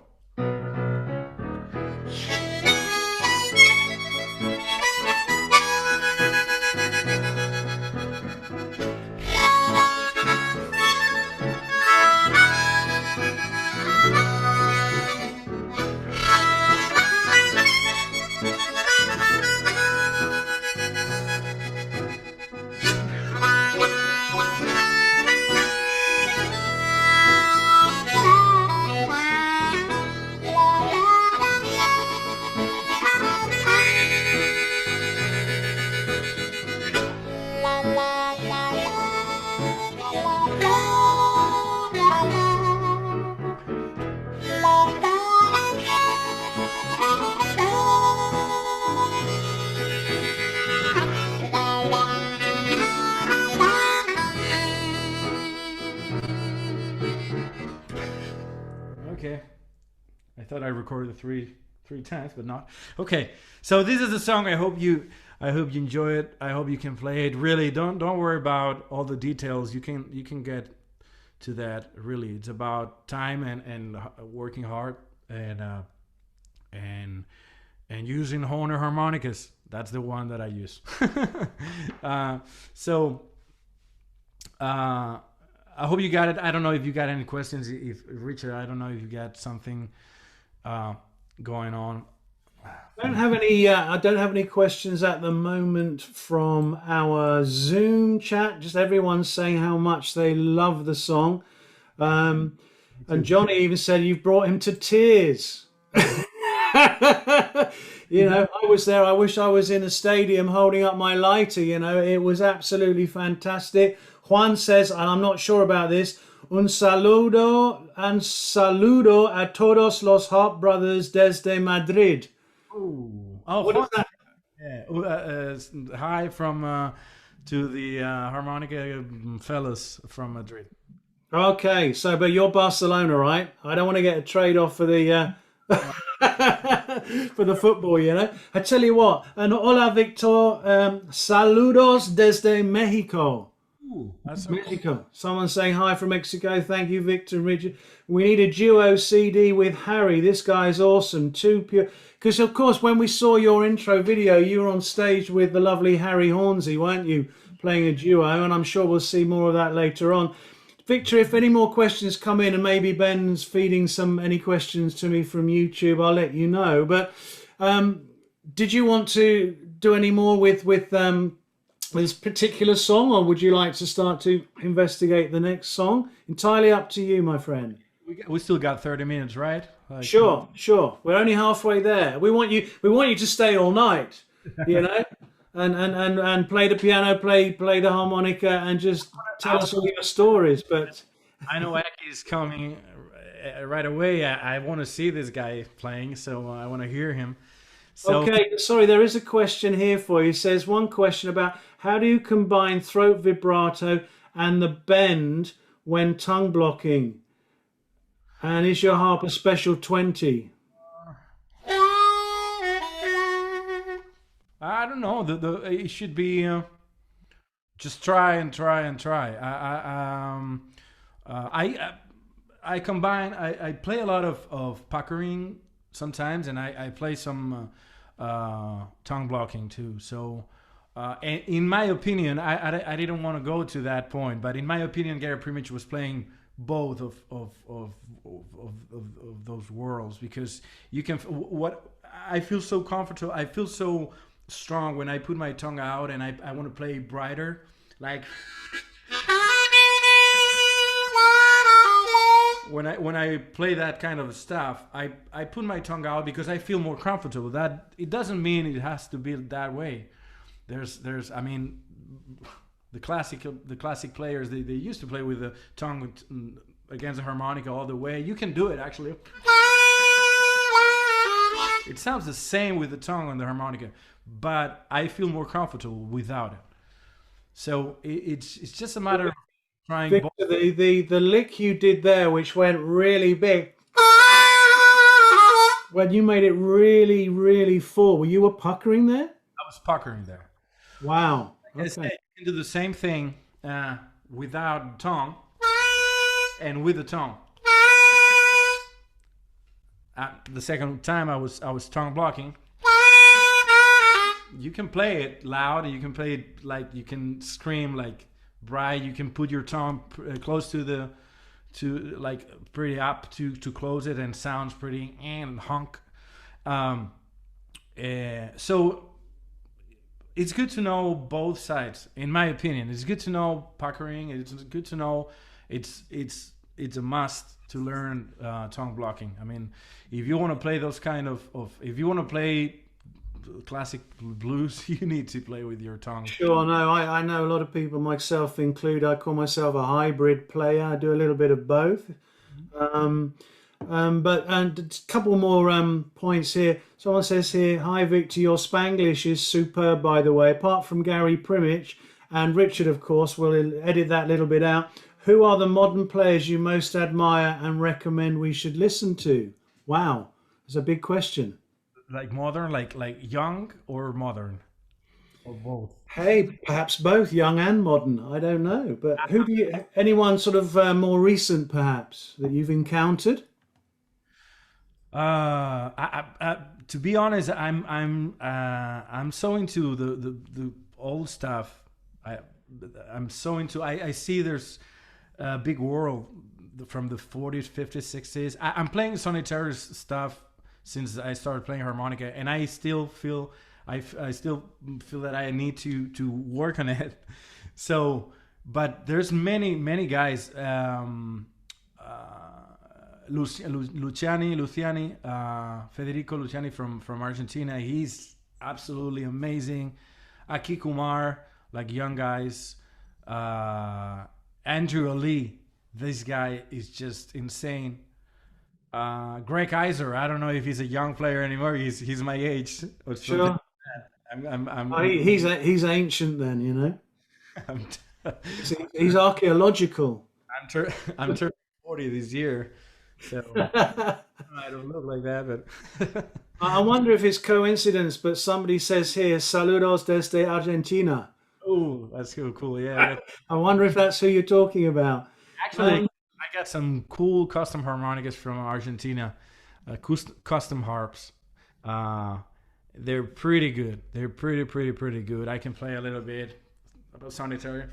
Speaker 3: recorded it three times, but not. Okay, so this is the song. I hope you enjoy it. I hope you can play it. Really, don't worry about all the details. You can get to that. Really, it's about time and working hard and using Hohner harmonicas. That's the one that I use. I hope you got it. I don't know if you got any questions. If Richard, I don't know if you got something going on.
Speaker 2: I don't have any. I don't have any questions at the moment from our Zoom chat. Just everyone saying how much they love the song, and Johnny even said you've brought him to tears. You know, I was there. I wish I was in a stadium holding up my lighter. You know, it was absolutely fantastic. Juan says, and I'm not sure about this, un saludo a todos los Harp brothers desde Madrid. What is that?
Speaker 3: Yeah. Hi from to the harmonica fellas from Madrid.
Speaker 2: Okay, so but you're Barcelona, right? I don't want to get a trade off for the for the football, you know. I tell you what, and hola Victor, saludos desde Mexico.
Speaker 3: That's
Speaker 2: Mexico. Someone saying hi from Mexico. Thank you, Victor and Richard. We need a duo CD with Harry. This guy is awesome. Too pure. Because, of course, when we saw your intro video, you were on stage with the lovely Harry Hornsey, weren't you? Playing a duo, and I'm sure we'll see more of that later on. Victor, if any more questions come in, and maybe Ben's feeding any questions to me from YouTube, I'll let you know. But did you want to do any more with this particular song, or would you like to start to investigate the next song? Entirely up to you, my friend.
Speaker 3: We still got 30 minutes, right? Like,
Speaker 2: Sure. We're only halfway there. We want you to stay all night, you know, and play the piano, play the harmonica, and just tell us all your stories. But
Speaker 3: I know Aki is coming right away. I want to see this guy playing, so I want to hear him. So,
Speaker 2: okay, sorry, there is a question here for you. It says one question about how do you combine throat vibrato and the bend when tongue blocking? And is your harp a special 20?
Speaker 3: I don't know. It should be just try and try and try. I combine. I play a lot of puckering sometimes, and I play some tongue blocking too. So, in my opinion, I didn't want to go to that point, but in my opinion, Gary Primich was playing both of those worlds, because you can. What I feel so comfortable. I feel so strong when I put my tongue out, and I want to play brighter, like. When I play that kind of stuff, I put my tongue out because I feel more comfortable. That it doesn't mean it has to be that way. I mean, the classic players they used to play with the tongue against the harmonica all the way. You can do it actually. It sounds the same with the tongue on the harmonica, but I feel more comfortable without it. So it's just a matter of trying.
Speaker 2: Victor, the lick you did there, which went really big, when you made it really, really full, you were puckering there?
Speaker 3: I was puckering there.
Speaker 2: Wow.
Speaker 3: Okay. You can do the same thing without tongue and with the tongue. The second time I was tongue blocking. You can play it loud, and you can play it like you can scream like bright. You can put your tongue close to like pretty up to close it, and sounds pretty and honk. So it's good to know both sides, in my opinion. It's good to know puckering. It's good to know it's a must to learn tongue blocking. I mean, if you want to play those kind of if you want to play classic blues, you need to play with your tongue.
Speaker 2: Sure, no, I know a lot of people, myself included. I call myself a hybrid player. I do a little bit of both. But a couple more points here. Someone says here, hi Victor, your Spanglish is superb, by the way. Apart from Gary Primich and Richard, of course, we'll edit that little bit out. Who are the modern players you most admire and recommend we should listen to? Wow, It's a big question.
Speaker 3: Like modern, like young or modern, or both?
Speaker 2: Hey, perhaps both young and modern. I don't know. But who do you, anyone sort of more recent perhaps that you've encountered?
Speaker 3: To be honest, I'm so into the old stuff. I I'm so into. I see there's a big world from the 40s, 50s, 60s. I'm playing Sonny Terror's stuff since I started playing harmonica, and I still feel I still feel that I need to work on it. So, but there's many guys. Luciani, Federico Luciani from Argentina. He's absolutely amazing. Aki Kumar, like young guys. Andrew Ali, this guy is just insane. Greg Iser, I don't know if he's a young player anymore. He's my age or something.
Speaker 2: Sure. Oh, he's ancient then, you know.
Speaker 3: I'm,
Speaker 2: He's archaeological.
Speaker 3: I'm turning 40 this year, so I don't look like that. But
Speaker 2: I wonder if it's coincidence, but somebody says here, "Saludos desde Argentina."
Speaker 3: oh, that's cool. Yeah,
Speaker 2: I wonder if that's who you're talking about.
Speaker 3: actually, I got some cool custom harmonicas from Argentina, custom harps. They're pretty good. They're pretty good. I can play a little bit about Solitaire.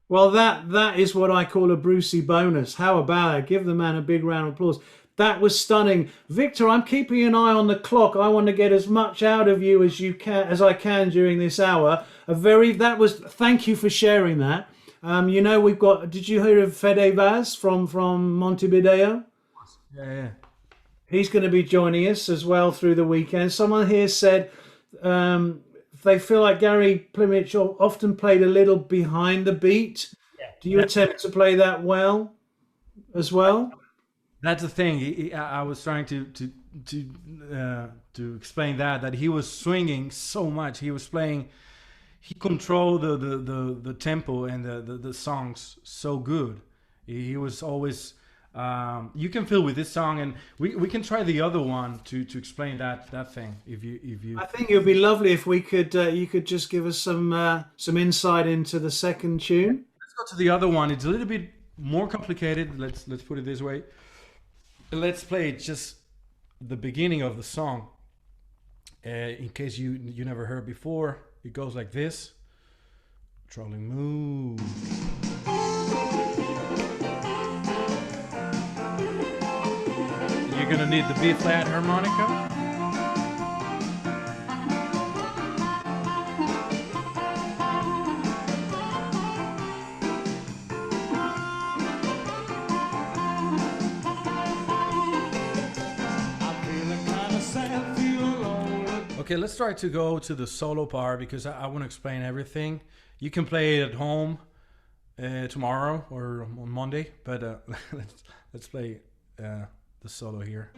Speaker 2: Well, that is what I call a Brucey bonus. How about it? Give the man a big round of applause. That was stunning, Victor. I'm keeping an eye on the clock. I want to get as much out of you as I can during this hour. Thank you for sharing that. You know, we've got. Did you hear of Fede Vaz from Montevideo?
Speaker 3: Yeah.
Speaker 2: He's going to be joining us as well through the weekend. Someone here said they feel like Gary Primich often played a little behind the beat.
Speaker 3: Yeah.
Speaker 2: Do you attempt to play that well as well?
Speaker 3: That's the thing. I was trying to explain that he was swinging so much. He was playing. He controlled the tempo and the songs so good. He was always. You can feel with this song, and we can try the other one to explain that thing if you.
Speaker 2: I think it would be lovely if we could you could just give us some insight into the second tune.
Speaker 3: Let's go to the other one. It's a little bit more complicated. Let's put it this way. Let's play just the beginning of the song. In case you never heard before, it goes like this. Travelin move. You're gonna need the B flat harmonica. Okay, let's try to go to the solo part because I want to explain everything. You can play it at home tomorrow or on Monday, but let's play the solo here.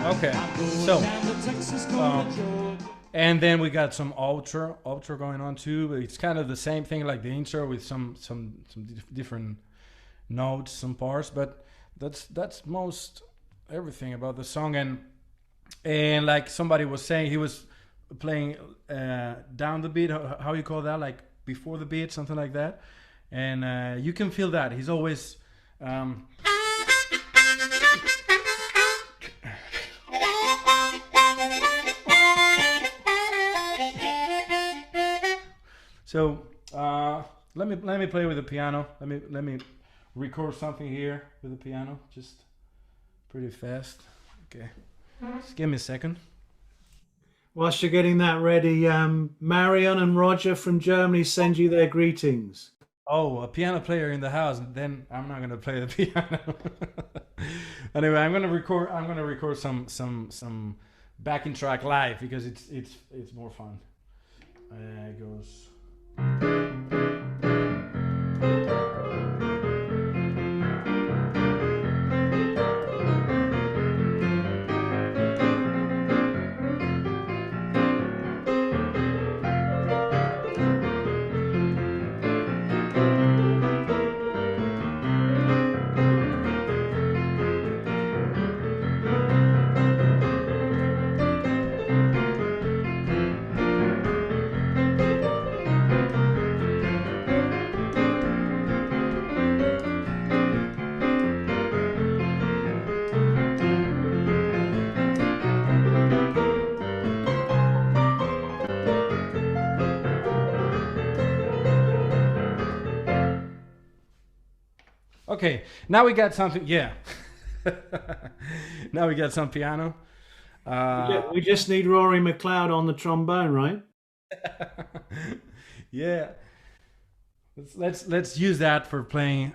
Speaker 3: Okay, so and then we got some outro going on too. But it's kind of the same thing like the intro with some different notes, some parts. But that's most everything about the song. And like somebody was saying, he was playing down the beat. How you call that? Like before the beat, something like that. And you can feel that he's always. So let me play with the piano. Let me record something here with the piano, just pretty fast. Okay, just give me a second.
Speaker 2: Whilst you're getting that ready, Marion and Roger from Germany send you their greetings.
Speaker 3: Oh, a piano player in the house. Then I'm not gonna play the piano. Anyway, I'm gonna record some backing track live because it's more fun. It goes. Okay, now we got something. Yeah. Now we got some piano.
Speaker 2: We just need Rory McLeod on the trombone, right?
Speaker 3: Yeah. Let's use that for playing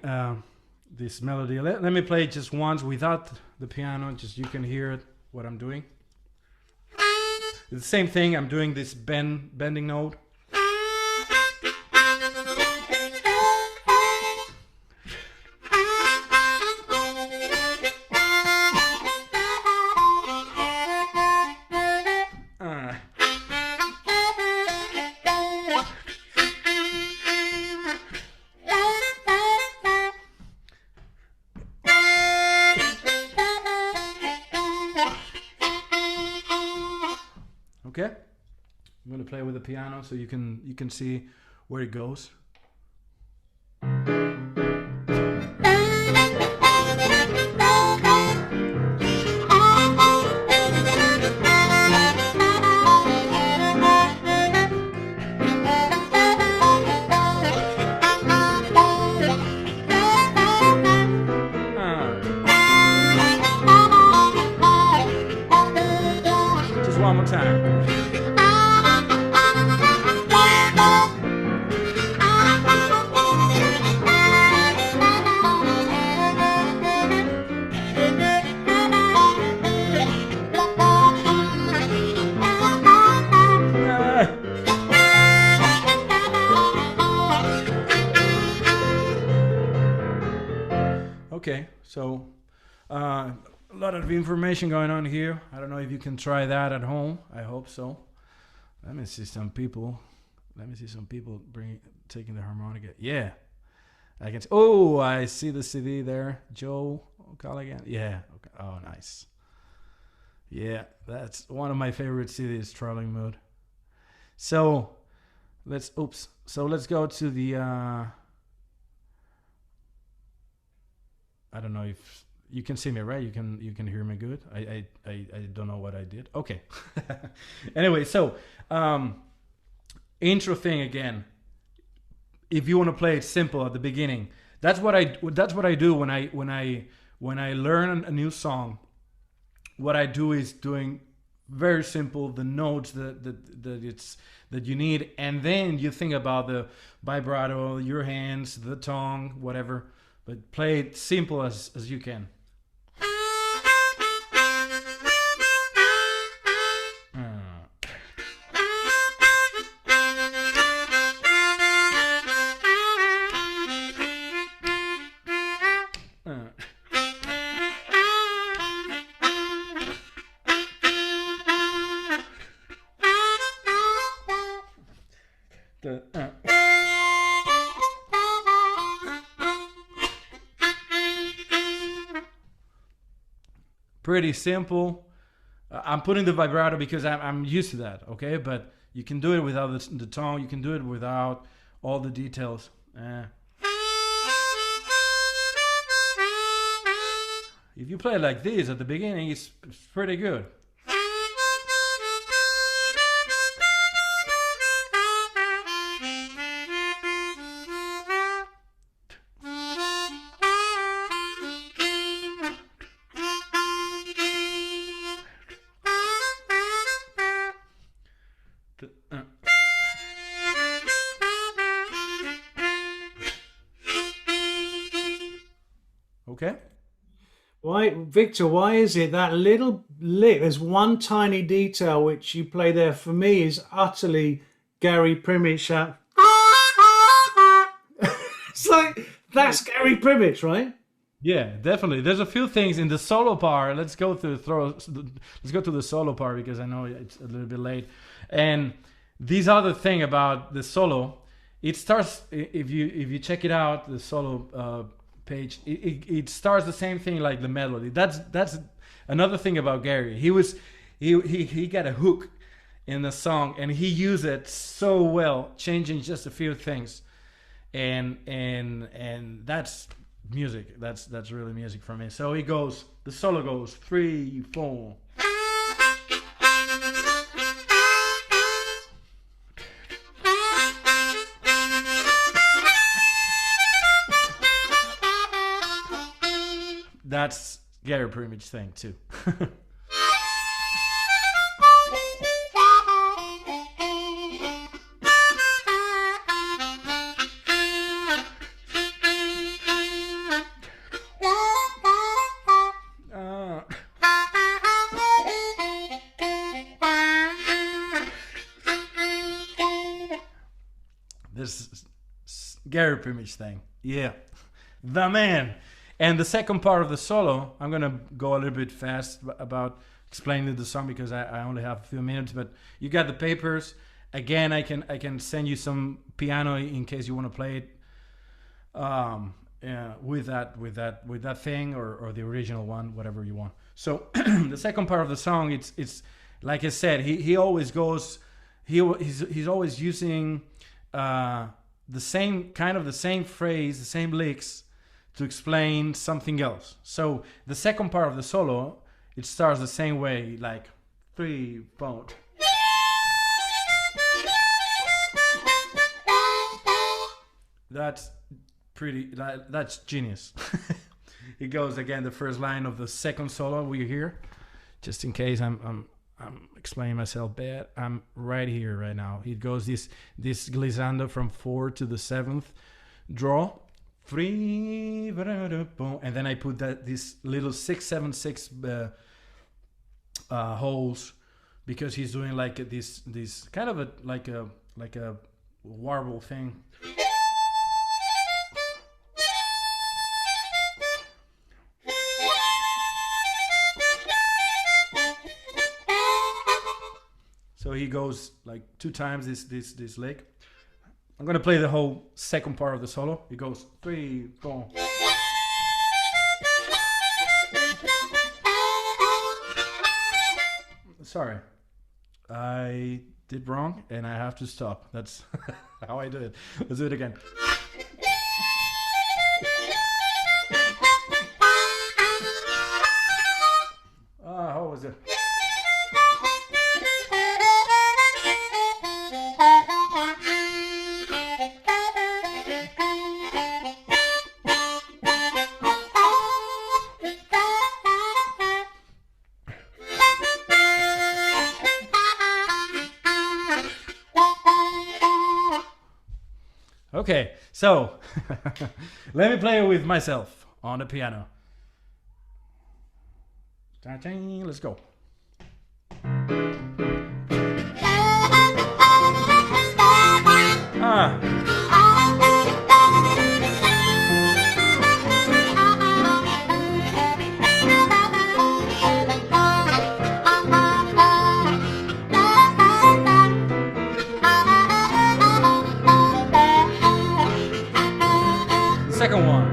Speaker 3: this melody. Let me play it just once without the piano. Just you can hear it, what I'm doing. It's the same thing. I'm doing this bending note. Okay, I'm gonna play with the piano so you can see where it goes. Just one more time. Okay, so a lot of information going on here. I don't know if you can try that at home. I hope so. Let me see some people. Taking the harmonica. Yeah, I can. Oh, I see the CD there. Joe Callaghan. Yeah. Okay. Oh, nice. Yeah, that's one of my favorite CDs. Travelin Mode. So let's go to the. I don't know if you can see me, right? You can hear me good. I don't know what I did. Okay. Anyway, so intro thing again. If you want to play it simple at the beginning, that's what I do when I learn a new song. What I do is doing very simple the notes that you need, and then you think about the vibrato, your hands, the tongue, whatever. But play it simple as you can. Pretty simple. I'm putting the vibrato because I'm used to that, okay? But you can do it without the tone. You can do it without all the details. If you play like this at the beginning, it's pretty good. Okay?
Speaker 2: Why, Victor, why is it that little lick, there's one tiny detail which you play there, for me is utterly Gary Primich. It's like, that's Gary Primich, right?
Speaker 3: Yeah, definitely. There's a few things in the solo part. Let's go to the solo part because I know it's a little bit late. And this other thing about the solo, it starts, if you check it out, the solo page, it starts the same thing like the melody. That's another thing about Gary. He got a hook in the song and he used it so well, changing just a few things, and that's music. That's really music for me. So the solo goes 3, 4. That's Gary Primich thing too. This Gary Primich thing. Yeah. The man. And the second part of the solo, I'm going to go a little bit fast about explaining the song because I only have a few minutes, but you got the papers. Again, I can send you some piano in case you want to play it with that thing or the original one, whatever you want. So the second part of the song, it's like I said, he always goes, he's always using the same phrase, the same licks to explain something else. So the second part of the solo, it starts the same way, like 3, 4. That's that's genius. It goes again, the first line of the second solo we hear. Just in case I'm explaining myself bad, I'm right here right now. It goes this glissando from 4 to the 7th draw. 3, and then I put this little 6, 7, 6 holes because he's doing like this kind of a warble thing. So he goes like 2 times this lick. I'm gonna play the whole second part of the solo. It goes 3, 4. Sorry, I did wrong and I have to stop. That's how I do it. Let's do it again. How was it? Okay, so let me play it with myself on the piano. Let's go. Second one.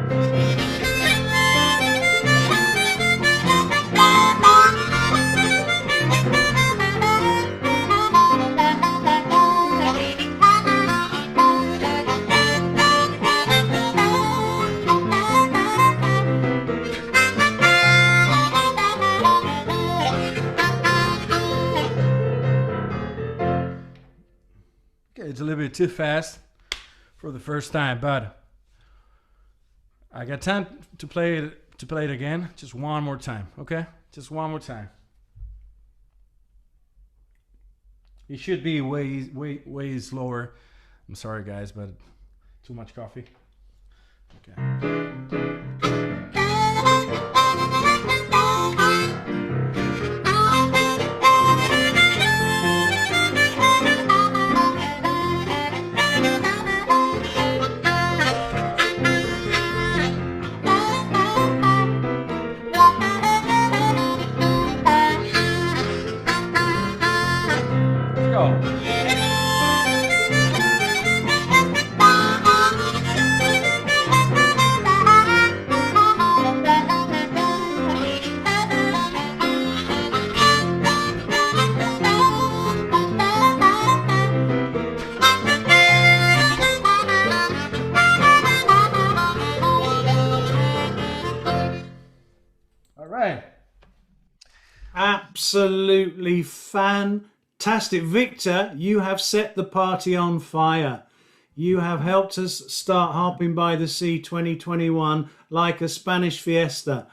Speaker 3: bit too fast for the first time, but I got time to play it again. Just one more time, okay? Just one more time. It should be way slower. I'm sorry, guys, but too much coffee. Okay.
Speaker 2: Absolutely fantastic. Victor, you have set the party on fire. You have helped us start Harping by the Sea 2021 like a Spanish fiesta.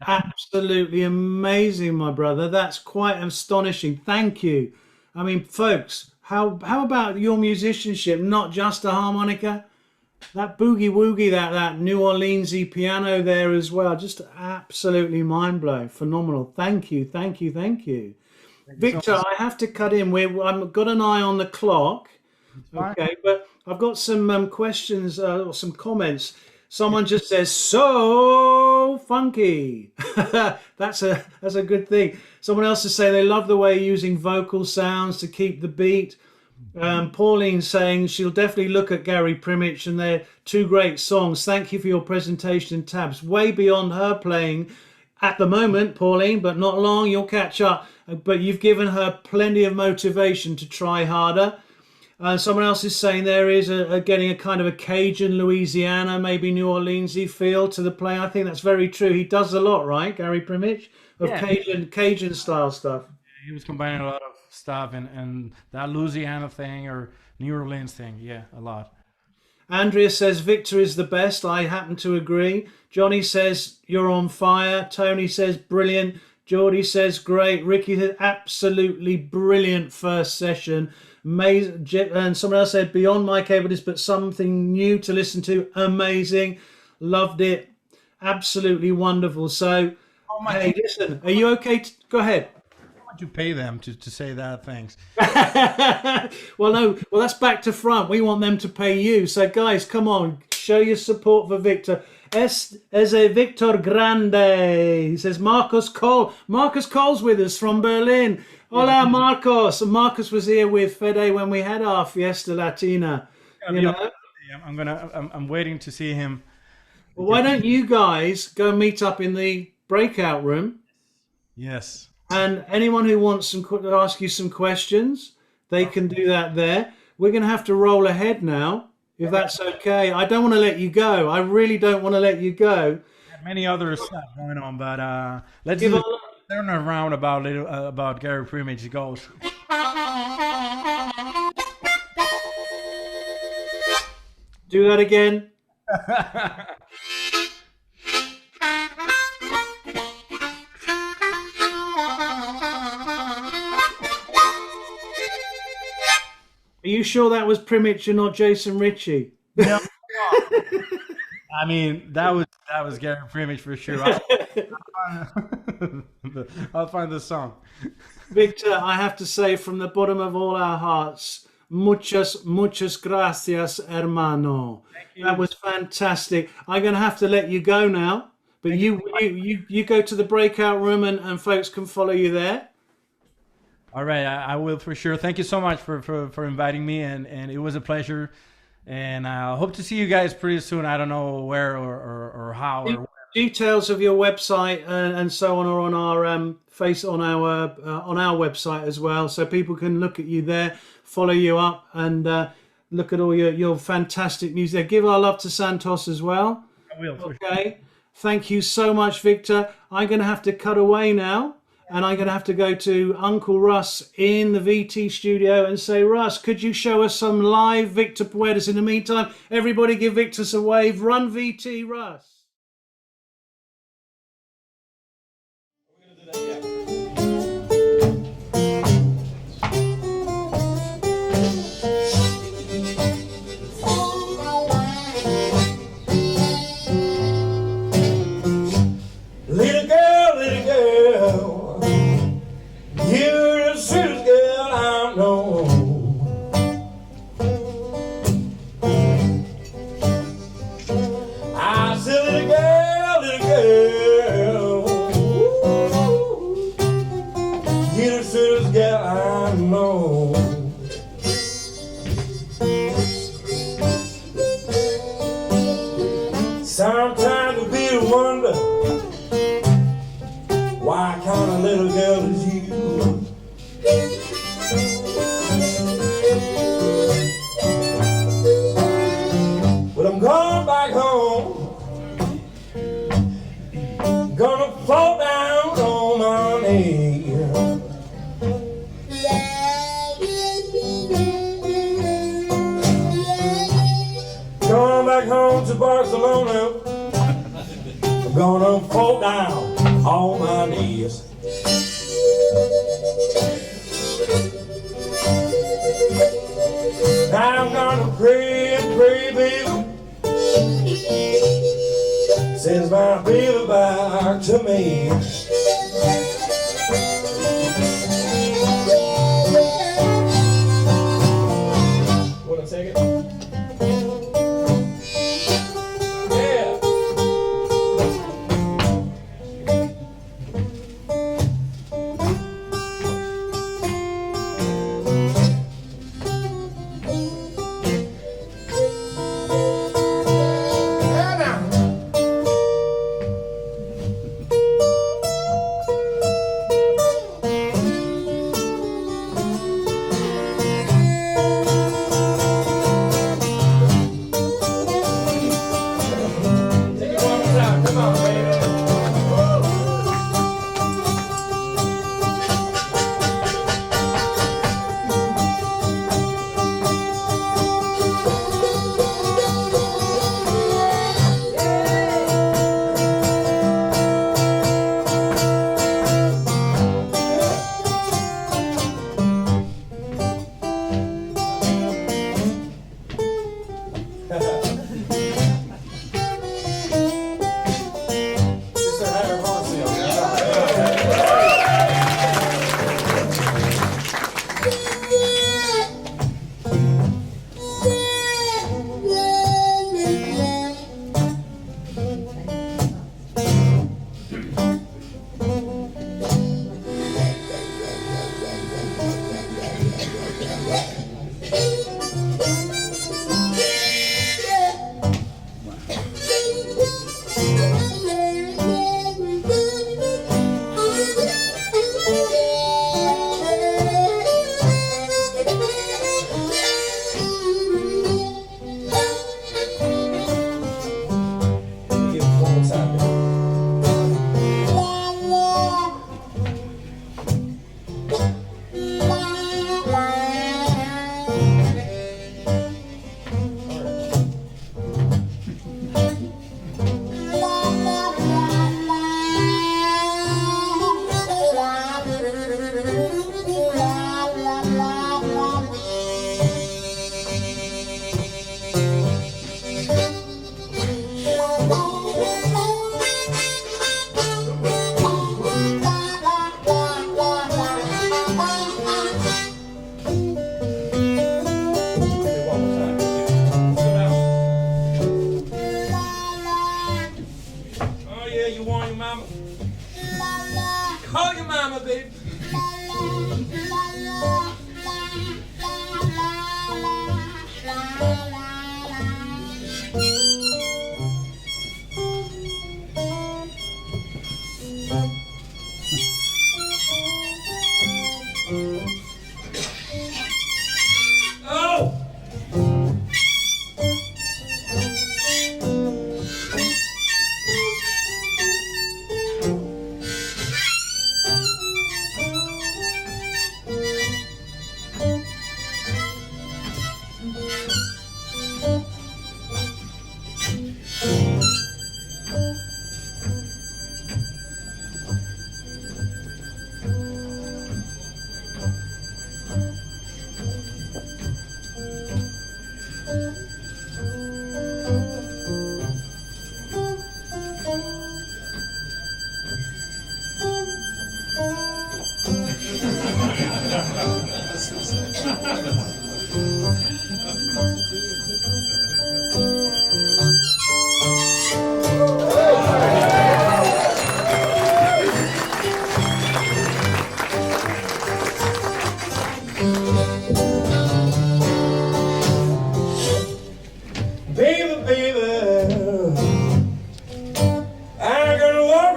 Speaker 2: Absolutely amazing, my brother. That's quite astonishing. Thank you. I mean, folks, how about your musicianship, not just a harmonica? That boogie woogie, that New Orleansy piano there as well, just absolutely mind blowing, phenomenal. Thank you. Victor, I have to cut in. I've got an eye on the clock. Okay, but I've got some questions or some comments. Someone just says, "So funky." That's a good thing. Someone else is saying they love the way you're using vocal sounds to keep the beat. Pauline saying she'll definitely look at Gary Primich, and they're two great songs. Thank you for your presentation, Tabs. Way beyond her playing at the moment, Pauline, but not long. You'll catch up. But you've given her plenty of motivation to try harder. Someone else is saying there is getting a kind of a Cajun, Louisiana, maybe New Orleansy feel to the play. I think that's very true. He does a lot, right, Gary Primich, of Cajun style stuff.
Speaker 3: He was combining a lot of stuff and that Louisiana thing or New Orleans thing. Yeah, a lot.
Speaker 2: Andrea says Victor is the best. I happen to agree. Johnny says you're on fire. Tony says brilliant. Geordie says great. Ricky says absolutely brilliant first session. Amazing. And someone else said beyond my capabilities, but something new to listen to. Amazing. Loved it. Absolutely wonderful. So, hey, listen, are you okay? Go ahead.
Speaker 3: You pay them to say that. Thanks.
Speaker 2: Well, no. Well, that's back to front. We want them to pay you. So, guys, come on, show your support for Victor. Es a Victor Grande. He says Marcos Cole. Marcos Cole's with us from Berlin. Hola, Marcos. And Marcos was here with Fede when we had our Fiesta Latina. You know?
Speaker 3: I'm waiting to see him.
Speaker 2: Well, why don't you guys go meet up in the breakout room?
Speaker 3: Yes.
Speaker 2: And anyone who wants to ask you some questions, they can do that there. We're going to have to roll ahead now, if that's okay. I don't want to let you go. I really don't want to let you go.
Speaker 3: Many other stuff going on, but let's turn around about Gary Primich goes.
Speaker 2: Do that again. Are you sure that was Primich and not Jason Ritchie?
Speaker 3: No. I mean, that was Gary Primich for sure. I'll find the song.
Speaker 2: Victor, I have to say from the bottom of all our hearts, muchas gracias, hermano. That was fantastic. I'm going to have to let you go now, but you go to the breakout room and folks can follow you there.
Speaker 3: All right, I will for sure. Thank you so much for inviting me, and it was a pleasure. And I hope to see you guys pretty soon. I don't know where or how. Or
Speaker 2: details of your website and so on are on our on our website as well, so people can look at you there, follow you up, and look at all your fantastic music. Give our love to Santos as well.
Speaker 3: I will.
Speaker 2: Okay. Thank you so much, Victor. I'm going to have to cut away now. And I'm going to have to go to Uncle Russ in the VT studio and say, Russ, could you show us some live Victor Puertas? In the meantime, everybody give Victor a wave. Run VT, Russ.
Speaker 1: Little girl, you're the sweetest girl I know. I said, little girl, ooh, you're the sweetest girl I know. Sometimes it be a wonder, why kind of little girl is you? Well, I'm going back home, gonna fall down on my knees. Going back home to Barcelona, I'm gonna fall down on my knees. Now I'm gonna pray and pray, baby, sends my baby back to me. Wanna take it? Yeah.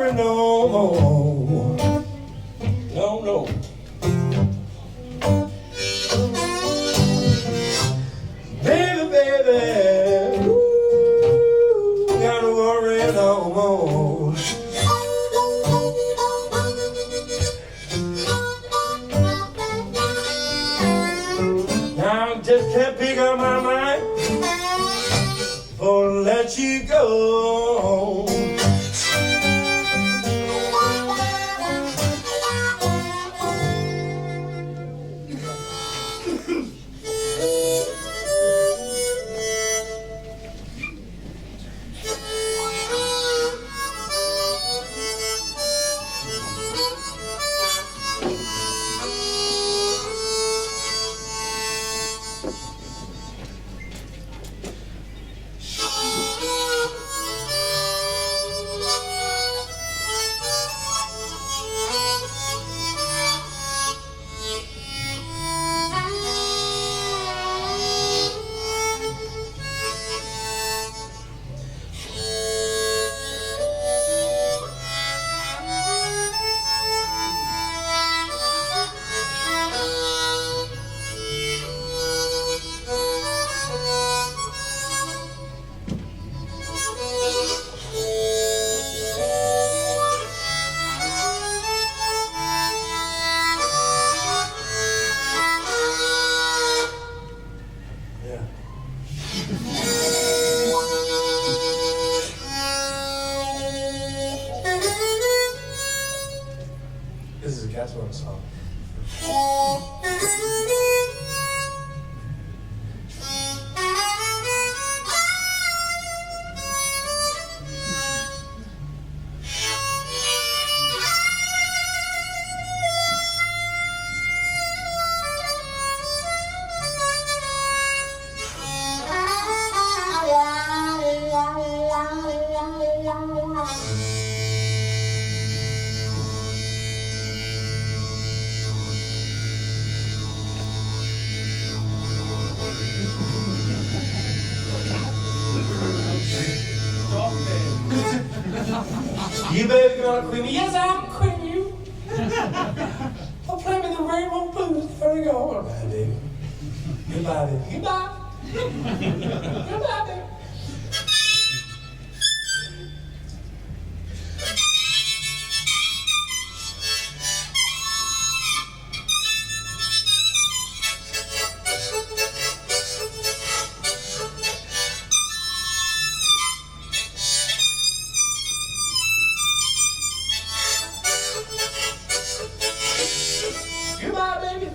Speaker 1: worry no more. No, no. Baby, baby, ooh, gotta worry no more. Now I just can't pick up my mind or let you go. This is a Castle song. You baby gonna queen me? Yes, I'm queen you. I'll play me the rainbow blues. There we go. All right, baby. Goodbye, baby. Goodbye. Goodbye, baby. Goodbye, baby.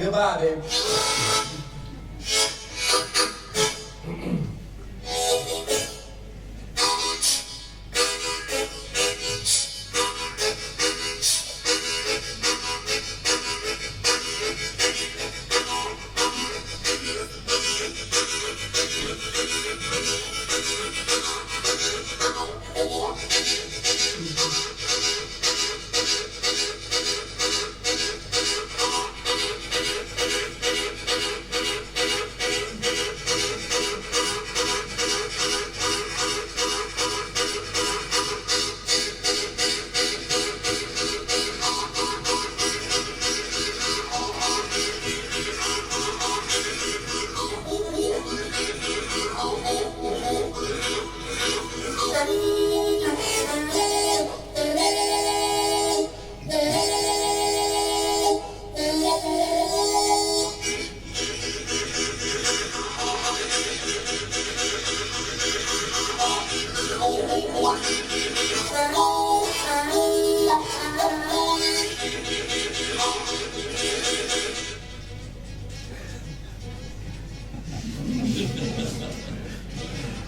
Speaker 1: Goodbye, baby. Goodbye, baby.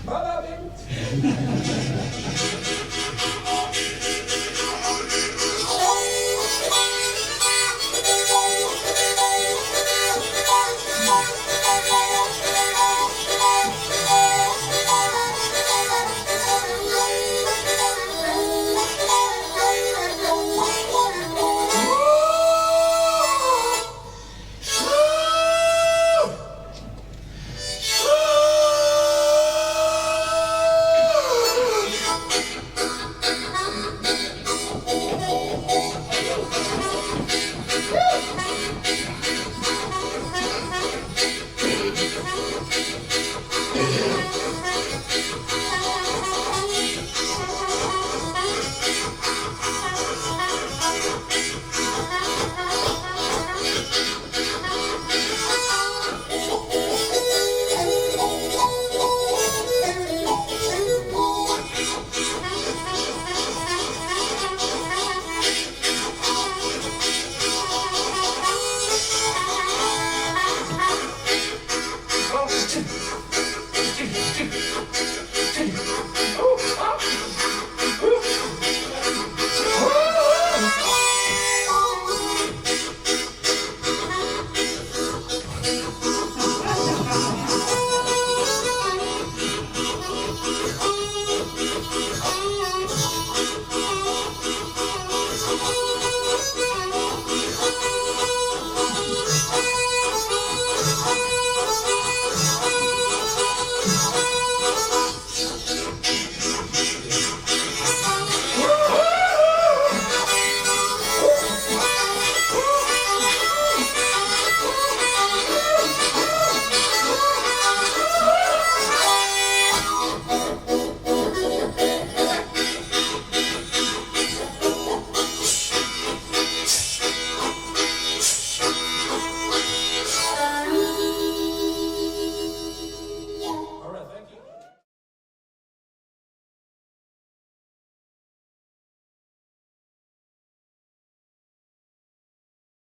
Speaker 1: Bye-bye, baby.